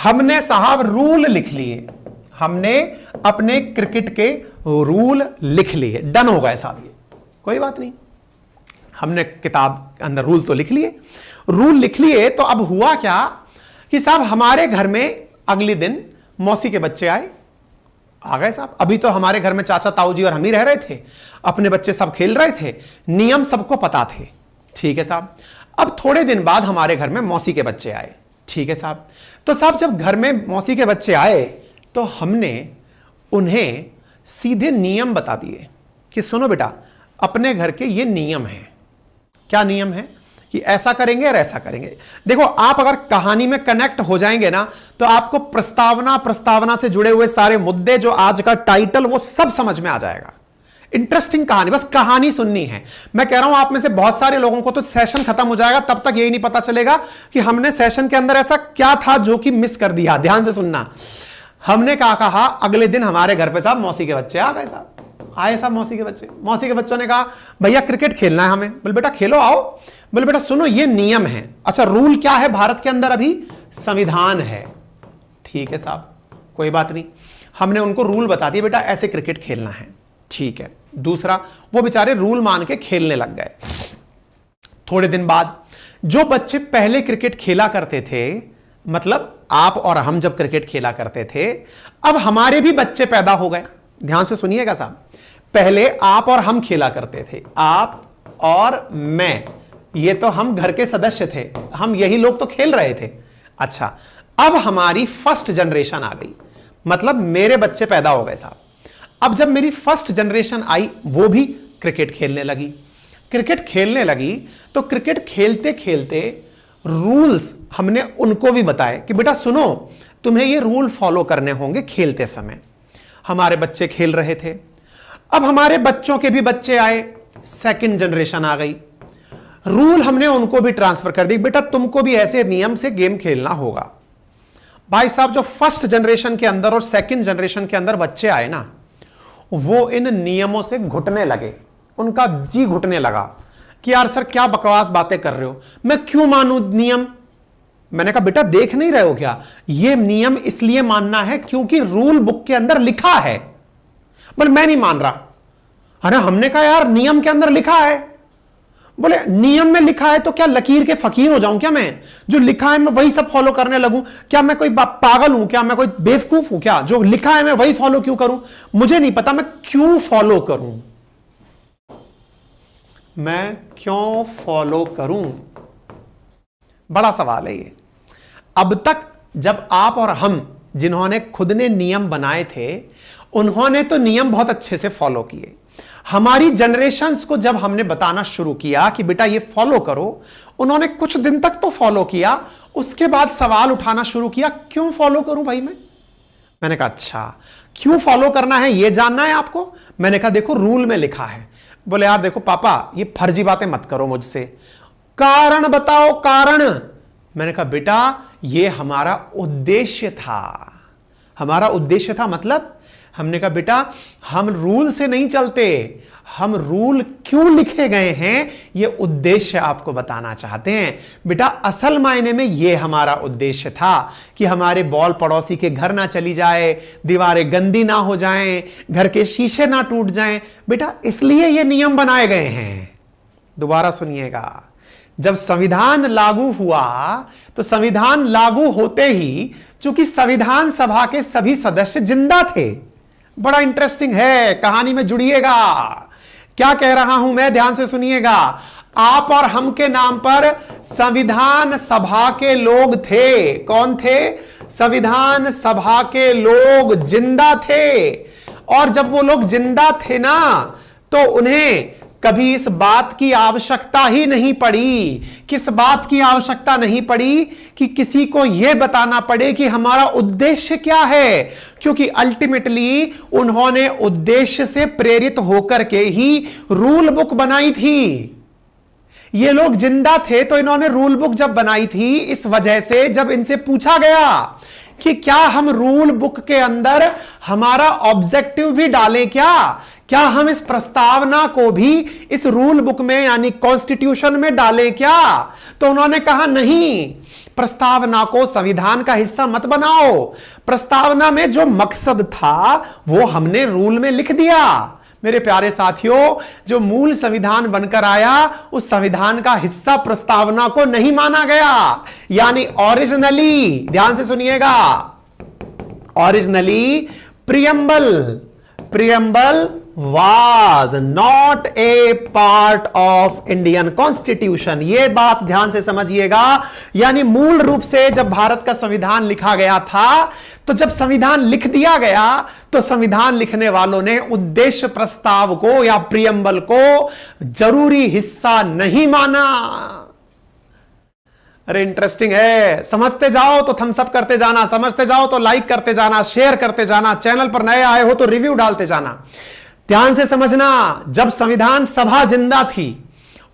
हमने साहब रूल लिख लिए, हमने अपने क्रिकेट के रूल लिख लिए, डन हो गए साहब, ये कोई बात नहीं। हमने किताब के अंदर रूल तो लिख लिए, रूल लिख लिए, तो अब हुआ क्या कि साहब हमारे घर में अगले दिन मौसी के बच्चे आए, आ गए साहब। अभी तो हमारे घर में चाचा ताऊ जी और हम ही रह रहे थे, अपने बच्चे सब खेल रहे थे, नियम सबको पता थे, ठीक है साहब। अब थोड़े दिन बाद हमारे घर में मौसी के बच्चे आए, ठीक है साहब। तो साहब जब घर में मौसी के बच्चे आए तो हमने उन्हें सीधे नियम बता दिए कि सुनो बेटा, अपने घर के ये नियम हैं। क्या नियम है? कि ऐसा करेंगे और ऐसा करेंगे। देखो, आप अगर कहानी में कनेक्ट हो जाएंगे ना, तो आपको प्रस्तावना से जुड़े हुए सारे मुद्दे, जो आज का टाइटल, वो सब समझ में आ जाएगा। इंटरेस्टिंग कहानी, बस कहानी सुननी है। मैं कह रहा हूं आप में से बहुत सारे लोगों को तो सेशन खत्म हो जाएगा, तब तक यही नहीं पता चलेगा कि हमने सेशन के अंदर ऐसा क्या था जो कि मिस कर दिया। ध्यान से सुनना। हमने कहा अगले दिन हमारे घर पे साहब मौसी के बच्चे आ गए साहब, आए साहब मौसी के बच्चे। मौसी के बच्चों ने कहा भैया क्रिकेट खेलना है हमें। बोले बेटा खेलो, आओ। बोले बेटा सुनो, ये नियम है। अच्छा, रूल क्या है भारत के अंदर? अभी संविधान है, ठीक है साहब, कोई बात नहीं। हमने उनको रूल बता दिए, बेटा ऐसे क्रिकेट खेलना है, ठीक है। दूसरा, वो बेचारे रूल मान के खेलने लग गए। थोड़े दिन बाद जो बच्चे पहले क्रिकेट खेला करते थे, मतलब आप और हम जब क्रिकेट खेला करते थे, अब हमारे भी बच्चे पैदा हो गए। ध्यान से सुनिएगा साहब, पहले आप और हम खेला करते थे, आप और मैं, ये तो हम घर के सदस्य थे, हम यही लोग तो खेल रहे थे। अच्छा, अब हमारी फर्स्ट जनरेशन आ गई, मतलब मेरे बच्चे पैदा हो गए साहब। अब जब मेरी फर्स्ट जनरेशन आई, वो भी क्रिकेट खेलने लगी। क्रिकेट खेलने लगी तो क्रिकेट खेलते खेलते रूल्स हमने उनको भी बताए कि बेटा सुनो, तुम्हें ये रूल फॉलो करने होंगे खेलते समय। हमारे बच्चे खेल रहे थे, अब हमारे बच्चों के भी बच्चे आए, सेकंड जनरेशन आ गई। रूल हमने उनको भी ट्रांसफर कर दी, बेटा तुमको भी ऐसे नियम से गेम खेलना होगा। भाई साहब, जो फर्स्ट जनरेशन के अंदर और सेकंड जनरेशन के अंदर बच्चे आए ना, वो इन नियमों से घुटने लगे, उनका जी घुटने लगा कि यार सर क्या बकवास बातें कर रहे हो, मैं क्यों मानूं नियम। मैंने कहा बेटा देख नहीं रहे हो क्या, ये नियम इसलिए मानना है क्योंकि रूल बुक के अंदर लिखा है। बोले मैं नहीं मान रहा। अरे हमने कहा यार नियम के अंदर लिखा है। बोले नियम में लिखा है तो क्या लकीर के फकीर हो जाऊं क्या मैं? जो लिखा है मैं वही सब फॉलो करने लगूं? क्या मैं कोई पागल हूं क्या? मैं कोई बेवकूफ हूं क्या? जो लिखा है मैं वही फॉलो क्यों करूं? मुझे नहीं पता मैं क्यों फॉलो करूं, मैं क्यों फॉलो करूं? बड़ा सवाल है ये। अब तक जब आप और हम, जिन्होंने खुद ने नियम बनाए थे, उन्होंने तो नियम बहुत अच्छे से फॉलो किए। हमारी जनरेशन्स को जब हमने बताना शुरू किया कि बेटा ये फॉलो करो, उन्होंने कुछ दिन तक तो फॉलो किया, उसके बाद सवाल उठाना शुरू किया क्यों फॉलो करूं भाई मैं? मैंने कहा अच्छा क्यों फॉलो करना है ये जानना है आपको? मैंने कहा देखो रूल में लिखा है। बोले यार देखो पापा ये फर्जी बातें मत करो मुझसे, कारण बताओ कारण। मैंने कहा बेटा ये हमारा उद्देश्य था। हमारा उद्देश्य था मतलब? हमने कहा बेटा हम रूल से नहीं चलते, हम रूल क्यों लिखे गए हैं ये उद्देश्य आपको बताना चाहते हैं। बेटा असल मायने में ये हमारा उद्देश्य था कि हमारे बॉल पड़ोसी के घर ना चली जाए, दीवारें गंदी ना हो जाएं, घर के शीशे ना टूट जाएं। बेटा इसलिए ये नियम बनाए गए हैं। दोबारा सुनिएगा, जब संविधान लागू हुआ तो संविधान लागू होते ही चूंकि संविधान सभा के सभी सदस्य जिंदा थे। बड़ा इंटरेस्टिंग है, कहानी में जुड़िएगा। क्या कह रहा हूं मैं, ध्यान से सुनिएगा। आप और हम के नाम पर संविधान सभा के लोग थे। कौन थे? संविधान सभा के लोग जिंदा थे। और जब वो लोग जिंदा थे ना, तो उन्हें कभी इस बात की आवश्यकता ही नहीं पड़ी। किस बात की आवश्यकता नहीं पड़ी? कि किसी को यह बताना पड़े कि हमारा उद्देश्य क्या है, क्योंकि अल्टीमेटली उन्होंने उद्देश्य से प्रेरित होकर के ही रूल बुक बनाई थी। ये लोग जिंदा थे तो इन्होंने रूल बुक जब बनाई थी, इस वजह से जब इनसे पूछा गया कि क्या हम रूल बुक के अंदर हमारा ऑब्जेक्टिव भी डालें, क्या हम इस प्रस्तावना को भी इस रूल बुक में यानी कॉन्स्टिट्यूशन में डालें क्या? तो उन्होंने कहा नहीं, प्रस्तावना को संविधान का हिस्सा मत बनाओ। प्रस्तावना में जो मकसद था वो हमने रूल में लिख दिया। मेरे प्यारे साथियों, जो मूल संविधान बनकर आया उस संविधान का हिस्सा प्रस्तावना को नहीं माना गया। यानी ओरिजिनली, ध्यान से सुनिएगा, originally preamble was not a part of Indian Constitution। ये बात ध्यान से समझिएगा। यानी मूल रूप से जब भारत का संविधान लिखा गया था, तो जब संविधान लिख दिया गया तो संविधान लिखने वालों ने उद्देश्य प्रस्ताव को या प्रियम्बल को जरूरी हिस्सा नहीं माना। अरे इंटरेस्टिंग है, समझते जाओ तो थम्स अप करते जाना, समझते जाओ तो लाइक करते जाना, शेयर करते जाना, चैनल पर नए आए हो तो रिव्यू डालते जाना। ध्यान से समझना, जब संविधान सभा जिंदा थी,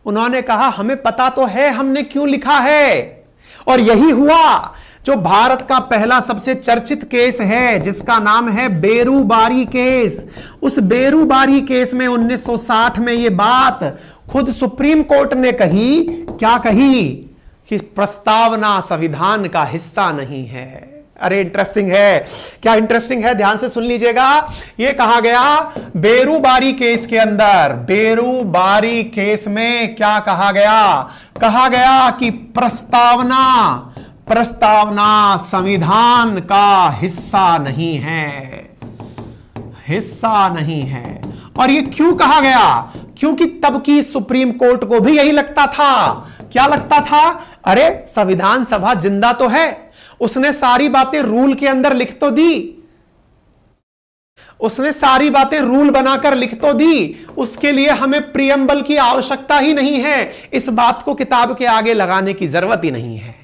उन्होंने कहा हमें पता तो है हमने क्यों लिखा है, और यही हुआ। जो भारत का पहला सबसे चर्चित केस है जिसका नाम है बेरूबारी केस, उस बेरूबारी केस में 1960 में यह बात खुद सुप्रीम कोर्ट ने कही। क्या कही? कि प्रस्तावना संविधान का हिस्सा नहीं है। अरे इंटरेस्टिंग है, क्या इंटरेस्टिंग है, ध्यान से सुन लीजिएगा। यह कहा गया बेरूबारी केस के अंदर, बेरूबारी केस में क्या कहा गया? कहा गया कि प्रस्तावना संविधान का हिस्सा नहीं है, हिस्सा नहीं है। और यह क्यों कहा गया? क्योंकि तब की सुप्रीम कोर्ट को भी यही लगता था। क्या लगता था? अरे संविधान सभा जिंदा तो है, उसने सारी बातें रूल के अंदर लिख तो दी, उसने सारी बातें रूल बनाकर लिख तो दी, उसके लिए हमें प्रियम्बल की आवश्यकता ही नहीं है, इस बात को किताब के आगे लगाने की जरूरत ही नहीं है।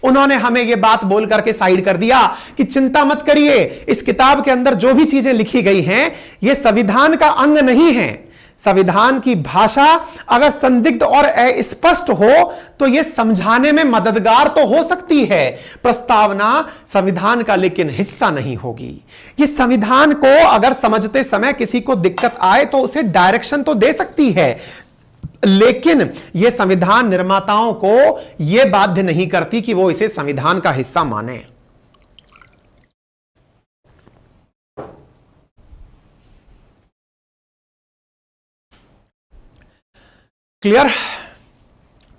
उन्होंने हमें यह बात बोल करके साइड कर दिया कि चिंता मत करिए, इस किताब के अंदर जो भी चीजें लिखी गई हैं यह संविधान का अंग नहीं है। संविधान की भाषा अगर संदिग्ध और अस्पष्ट हो तो यह समझाने में मददगार तो हो सकती है, प्रस्तावना संविधान का लेकिन हिस्सा नहीं होगी। ये संविधान को अगर समझते समय किसी को दिक्कत आए तो उसे डायरेक्शन तो दे सकती है, लेकिन यह संविधान निर्माताओं को यह बाध्य नहीं करती कि वो इसे संविधान का हिस्सा माने। क्लियर?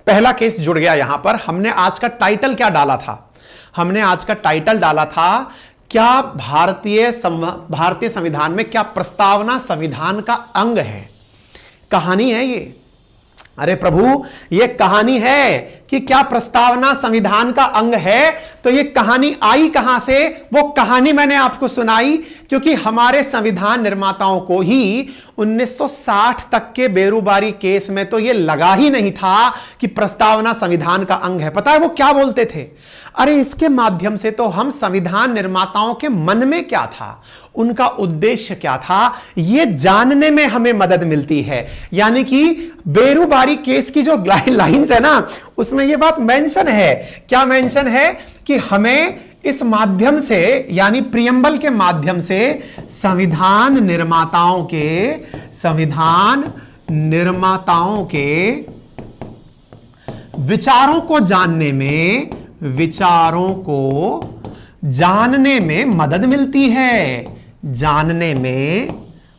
पहला केस जुड़ गया यहां पर। हमने आज का टाइटल क्या डाला था? हमने आज का टाइटल डाला था, क्या भारतीय संविधान में क्या प्रस्तावना संविधान का अंग है? कहानी है ये। अरे प्रभु, ये कहानी है कि क्या प्रस्तावना संविधान का अंग है। तो ये कहानी आई कहां से? वो कहानी मैंने आपको सुनाई क्योंकि हमारे संविधान निर्माताओं को ही 1960 तक के बेरूबारी केस में तो ये लगा ही नहीं था कि प्रस्तावना संविधान का अंग है। पता है वो क्या बोलते थे? अरे इसके माध्यम से तो हम संविधान निर्माताओं के मन में क्या था, उनका उद्देश्य क्या था, यह जानने में हमें मदद मिलती है। यानी कि बेरूबारी केस की जो लाइंस है ना, उसमें यह बात मेंशन है। क्या मेंशन है? कि हमें इस माध्यम से, यानी प्रियम्बल के माध्यम से संविधान निर्माताओं के विचारों को जानने में मदद मिलती है, जानने में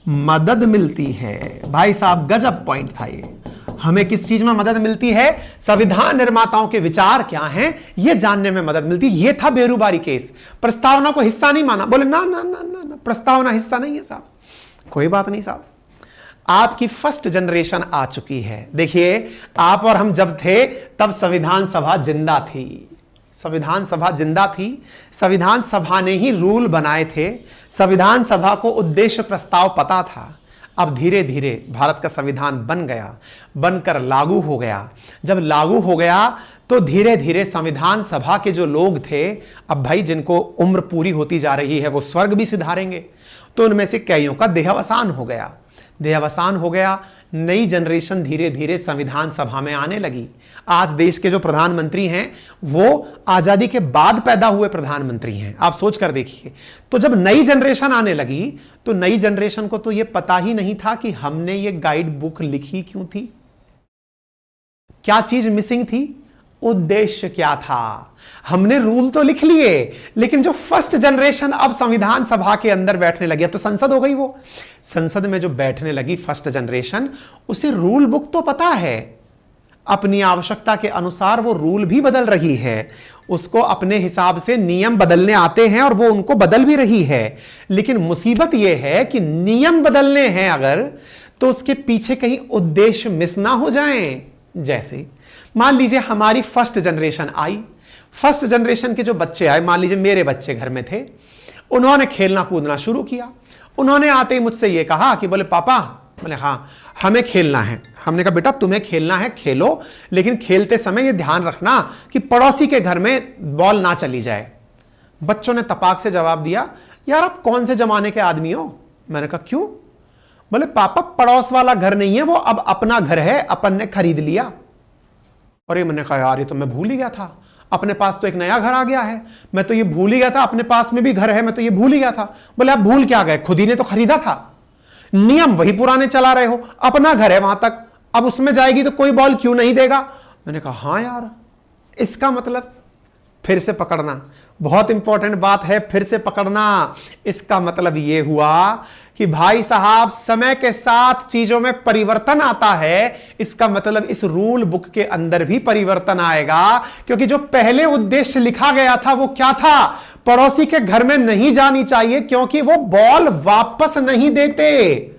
मदद मिलती है। भाई साहब गजब पॉइंट था ये। हमें किस चीज में मदद मिलती है? संविधान निर्माताओं के विचार क्या हैं यह जानने में मदद मिलती है। यह था बेरूबारी केस। प्रस्तावना को हिस्सा नहीं माना। बोले ना ना ना ना, ना प्रस्तावना हिस्सा नहीं है साहब। कोई बात नहीं साहब, आपकी फर्स्ट जनरेशन आ चुकी है। देखिए, आप और हम जब थे तब संविधान सभा जिंदा थी। संविधान सभा जिंदा थी, संविधान सभा ने ही रूल बनाए थे, संविधान सभा को उद्देश्य प्रस्ताव पता था। अब धीरे धीरे भारत का संविधान बन गया, बनकर लागू हो गया। जब लागू हो गया तो धीरे धीरे संविधान सभा के जो लोग थे, अब भाई जिनको उम्र पूरी होती जा रही है वो स्वर्ग भी सिधारेंगे, तो उनमें से कईयों का देहावसान हो गया। देहावसान हो गया, नई जनरेशन धीरे धीरे संविधान सभा में आने लगी। आज देश के जो प्रधानमंत्री हैं वो आजादी के बाद पैदा हुए प्रधानमंत्री हैं। आप सोच कर देखिए। तो जब नई जनरेशन आने लगी तो नई जनरेशन को तो यह पता ही नहीं था कि हमने ये गाइड बुक लिखी क्यों थी, क्या चीज मिसिंग थी। उद्देश्य क्या था। हमने रूल तो लिख लिए, लेकिन जो फर्स्ट जनरेशन अब संविधान सभा के अंदर बैठने लगी, अब तो संसद हो गई, वो संसद में जो बैठने लगी फर्स्ट जनरेशन, उसे रूल बुक तो पता है, अपनी आवश्यकता के अनुसार वो रूल भी बदल रही है, उसको अपने हिसाब से नियम बदलने आते हैं और वो उनको बदल भी रही है। लेकिन मुसीबत यह है कि नियम बदलने हैं अगर, तो उसके पीछे कहीं उद्देश्य मिस ना हो जाएं। जैसे मान लीजिए हमारी फर्स्ट जनरेशन आई, फर्स्ट जनरेशन के जो बच्चे आए, मान लीजिए मेरे बच्चे घर में थे, उन्होंने खेलना कूदना शुरू किया। उन्होंने आते ही मुझसे ये कहा कि बोले पापा, बोले हाँ हमें खेलना है। हमने कहा बेटा तुम्हें खेलना है खेलो, लेकिन खेलते समय ये ध्यान रखना कि पड़ोसी के घर में बॉल ना चली जाए। बच्चों ने तपाक से जवाब दिया, यार आप कौन से जमाने के आदमी हो। मैंने कहा क्यों। बोले पापा पड़ोस वाला घर नहीं है, वो अब अपना घर है, अपन ने खरीद लिया। और ये मैंने कहा यार ये तो मैं भूल ही गया था, अपने पास तो एक नया घर आ गया है, मैं तो ये भूल ही गया था, अपने पास में भी घर है, मैं तो ये भूल ही गया था। बोले आप भूल क्या गए, खुद ही ने तो खरीदा था, नियम वही पुराने चला रहे हो, अपना घर है वहां तक, अब उसमें जाएगी तो कोई बॉल क्यों नहीं देगा। मैंने कहा हाँ यार, इसका मतलब फिर से पकड़ना, बहुत इंपॉर्टेंट बात है, फिर से पकड़ना। इसका मतलब यह हुआ कि भाई साहब समय के साथ चीजों में परिवर्तन आता है, इसका मतलब इस रूल बुक के अंदर भी परिवर्तन आएगा। क्योंकि जो पहले उद्देश्य लिखा गया था वो क्या था, पड़ोसी के घर में नहीं जानी चाहिए क्योंकि वो बॉल वापस नहीं देते।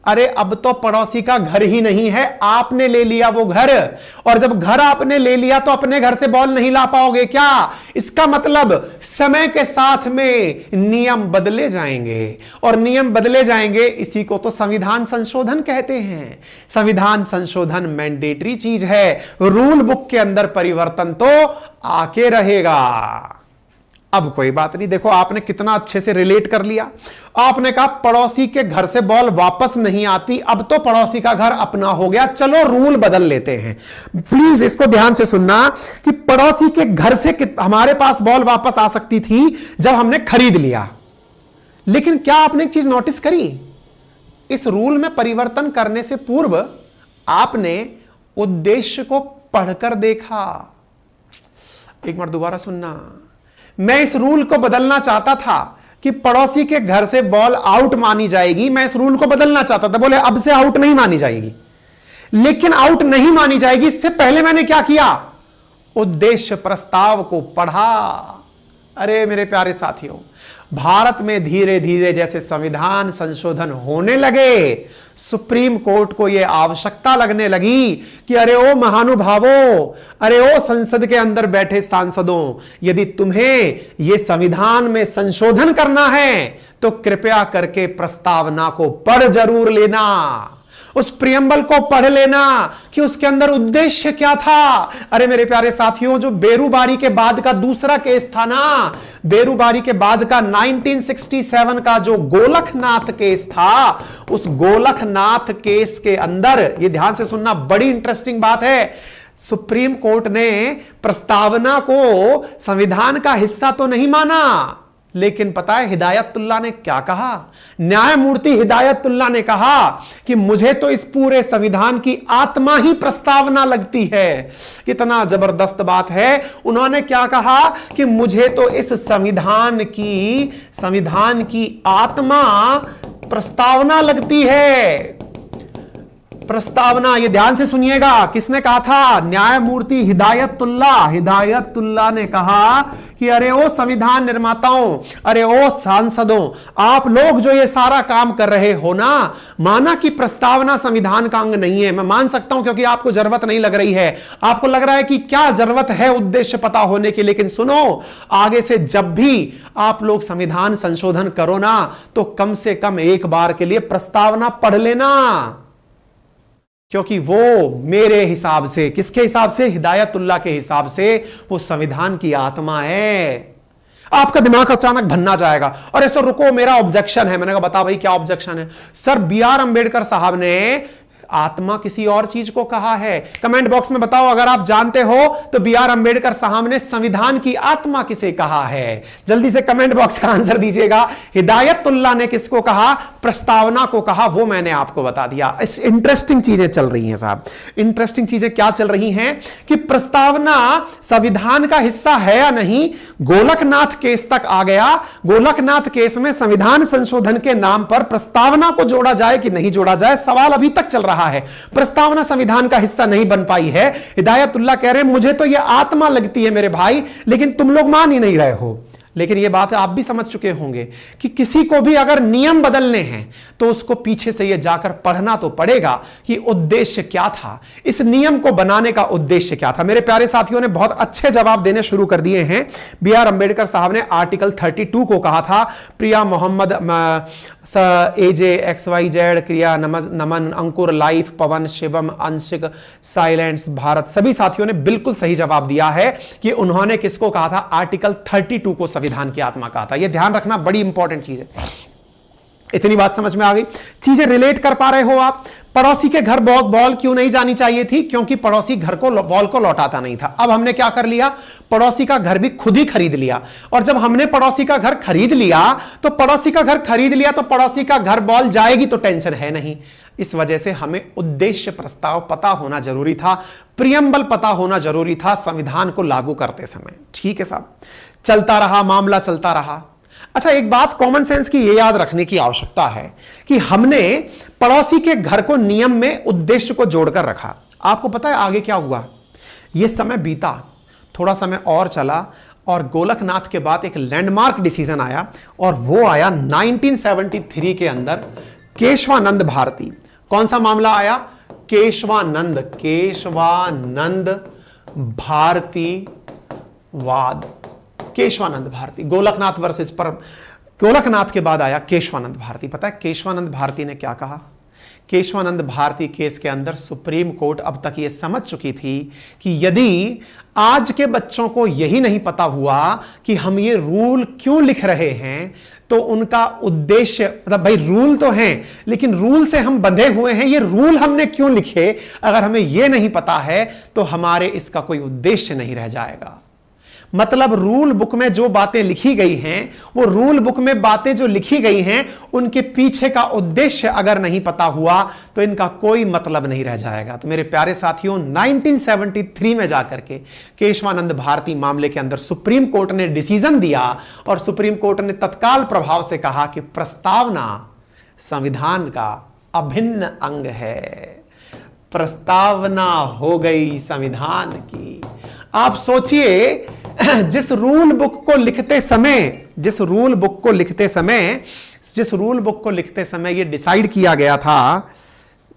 अरे अब तो पड़ोसी का घर ही नहीं है, आपने ले लिया वो घर, और जब घर आपने ले लिया तो अपने घर से बॉल नहीं ला पाओगे क्या। इसका मतलब समय के साथ में नियम बदले जाएंगे, और नियम बदले जाएंगे, इसी को तो संविधान संशोधन कहते हैं। संविधान संशोधन मैंडेटरी चीज है, रूल बुक के अंदर परिवर्तन तो आके रहेगा। अब कोई बात नहीं, देखो आपने कितना अच्छे से रिलेट कर लिया। आपने कहा पड़ोसी के घर से बॉल वापस नहीं आती, अब तो पड़ोसी का घर अपना हो गया, चलो रूल बदल लेते हैं। प्लीज इसको ध्यान से सुनना कि पड़ोसी के घर से हमारे पास बॉल वापस आ सकती थी जब हमने खरीद लिया। लेकिन क्या आपने एक चीज नोटिस करी, इस रूल में परिवर्तन करने से पूर्व आपने उद्देश्य को पढ़कर देखा। एक बार दोबारा सुनना, मैं इस रूल को बदलना चाहता था कि पड़ोसी के घर से बॉल आउट मानी जाएगी, मैं इस रूल को बदलना चाहता था। बोले अब से आउट नहीं मानी जाएगी, लेकिन आउट नहीं मानी जाएगी, इससे पहले मैंने क्या किया, उद्देश्य प्रस्ताव को पढ़ा। अरे मेरे प्यारे साथियों, भारत में धीरे धीरे जैसे संविधान संशोधन होने लगे, सुप्रीम कोर्ट को यह आवश्यकता लगने लगी कि अरे ओ महानुभावों, अरे ओ संसद के अंदर बैठे सांसदों, यदि तुम्हें यह संविधान में संशोधन करना है तो कृपया करके प्रस्तावना को पढ़ जरूर लेना, उस प्रियम्बल को पढ़ लेना कि उसके अंदर उद्देश्य क्या था। अरे मेरे प्यारे साथियों, जो बेरूबारी के बाद का दूसरा केस था ना, बेरूबारी के बाद का 1967 का जो गोलखनाथ केस था, उस गोलखनाथ केस के अंदर, ये ध्यान से सुनना, बड़ी इंटरेस्टिंग बात है, सुप्रीम कोर्ट ने प्रस्तावना को संविधान का हिस्सा तो नहीं माना, लेकिन पता है हिदायतुल्लाह ने क्या कहा, न्यायमूर्ति हिदायतुल्लाह ने कहा कि मुझे तो इस पूरे संविधान की आत्मा ही प्रस्तावना लगती है। कितना जबरदस्त बात है। उन्होंने क्या कहा कि मुझे तो इस संविधान की आत्मा प्रस्तावना लगती है। प्रस्तावना, ये ध्यान से सुनिएगा, किसने कहा था, न्यायमूर्ति हिदायतुल्लाह ने कहा कि अरे ओ संविधान निर्माताओं, अरे ओ सांसदों, आप लोग जो ये सारा काम कर रहे हो ना, माना कि प्रस्तावना संविधान का अंग नहीं है, मैं मान सकता हूं क्योंकि आपको जरूरत नहीं लग रही है, आपको लग रहा है कि क्या जरूरत है उद्देश्य पता होने की, लेकिन सुनो, आगे से जब भी आप लोग संविधान संशोधन करो ना, तो कम से कम एक बार के लिए प्रस्तावना पढ़ लेना, क्योंकि वो मेरे हिसाब से, किसके हिसाब से, हिदायतुल्लाह के हिसाब से, वो संविधान की आत्मा है। आपका दिमाग अचानक भन्ना जाएगा, और ऐसा रुको मेरा ऑब्जेक्शन है। मैंने कहा बता भाई क्या ऑब्जेक्शन है। सर बी आर अंबेडकर साहब ने आत्मा किसी और चीज को कहा है? कमेंट बॉक्स में बताओ अगर आप जानते हो तो बी आर अंबेडकर साहब ने संविधान की आत्मा किसे कहा है? जल्दी से कमेंट बॉक्स का आंसर दीजिएगा। हिदायतुल्लाह ने किसको कहा? प्रस्तावना को कहा, वो मैंने आपको बता दिया। इस इंटरेस्टिंग चीजें चल रही हैं साहब, इंटरेस्टिंग चीजें क्या चल रही हैं कि प्रस्तावना संविधान का हिस्सा है या नहीं, गोलकनाथ केस तक आ गया। गोलकनाथ केस में संविधान संशोधन के नाम पर प्रस्तावना को जोड़ा जाए कि नहीं जोड़ा जाए, सवाल अभी तक चल रहा है। प्रस्तावना संविधान का हिस्सा नहीं बन पाई है। हिदायतुल्लाह कह रहे हैं मुझे तो यह आत्मा लगती है मेरे भाई, लेकिन तुम लोग मान ही नहीं रहे हो। लेकिन यह बात आप भी समझ चुके होंगे कि किसी को भी अगर नियम बदलने हैं तो उसको पीछे से यह जाकर पढ़ना तो पड़ेगा कि उद्देश्य क्या था, इस नियम को बनाने का उद्देश्य क्या था। मेरे प्यारे साथियों ने बहुत अच्छे जवाब देने शुरू कर दिए हैं। बी आर अंबेडकर साहब ने आर्टिकल 32 को कहा था, प्रिया मोहम्मद एजे XYZ क्रिया नमन अंकुर लाइफ पवन शिवम अंशिक साइलेंस भारत। सभी साथियों ने बिल्कुल सही जवाब दिया है कि उन्होंने किसको कहा था? आर्टिकल 32 को संविधान की आत्मा कहा था। यह ध्यान रखना बड़ी इंपॉर्टेंट चीज है। इतनी बात समझ में आ गई? चीजें रिलेट कर पा रहे हो आप? पड़ोसी के घर बॉल क्यों नहीं जानी चाहिए थी? क्योंकि पड़ोसी घर को बॉल को लौटाता नहीं था। अब हमने क्या कर लिया? पड़ोसी का घर भी खुद ही खरीद लिया। और जब हमने पड़ोसी का घर खरीद लिया तो पड़ोसी का घर खरीद लिया तो पड़ोसी का घर बॉल जाएगी तो टेंशन है नहीं। इस वजह से हमें उद्देश्य प्रस्ताव पता होना जरूरी था, प्रियम्बल पता होना जरूरी था संविधान को लागू करते समय। ठीक है साहब, चलता रहा मामला, चलता रहा। अच्छा, एक बात कॉमन सेंस की ये याद रखने की आवश्यकता है कि हमने पड़ोसी के घर को नियम में उद्देश्य को जोड़कर रखा। आपको पता है आगे क्या हुआ? यह समय बीता, थोड़ा समय और चला और गोलकनाथ के बाद एक लैंडमार्क डिसीजन आया और वो आया 1973 के अंदर, केशवानंद भारती। कौन सा मामला आया? केशवानंद भारतीवाद। केशवानंद भारती, गोलकनाथ वर्सेस पर गोलकनाथ के बाद आया केशवानंद भारती। पता है केशवानंद भारती ने क्या कहा? केशवानंद भारती केस के अंदर सुप्रीम कोर्ट अब तक यह समझ चुकी थी कि यदि आज के बच्चों को यही नहीं पता हुआ कि हम ये रूल क्यों लिख रहे हैं तो उनका उद्देश्य, मतलब भाई रूल तो हैं लेकिन रूल से हम बंधे हुए हैं, ये रूल हमने क्यों लिखे, अगर हमें यह नहीं पता है तो हमारे इसका कोई उद्देश्य नहीं रह जाएगा। मतलब रूल बुक में जो बातें लिखी गई हैं, वो रूल बुक में बातें जो लिखी गई हैं उनके पीछे का उद्देश्य अगर नहीं पता हुआ तो इनका कोई मतलब नहीं रह जाएगा। तो मेरे प्यारे साथियों, 1973 में जाकर के केशवानंद भारती मामले के अंदर सुप्रीम कोर्ट ने डिसीजन दिया और सुप्रीम कोर्ट ने तत्काल प्रभाव से कहा कि प्रस्तावना संविधान का अभिन्न अंग है। प्रस्तावना हो गई संविधान की। आप सोचिए, जिस रूल बुक को लिखते समय ये डिसाइड किया गया था,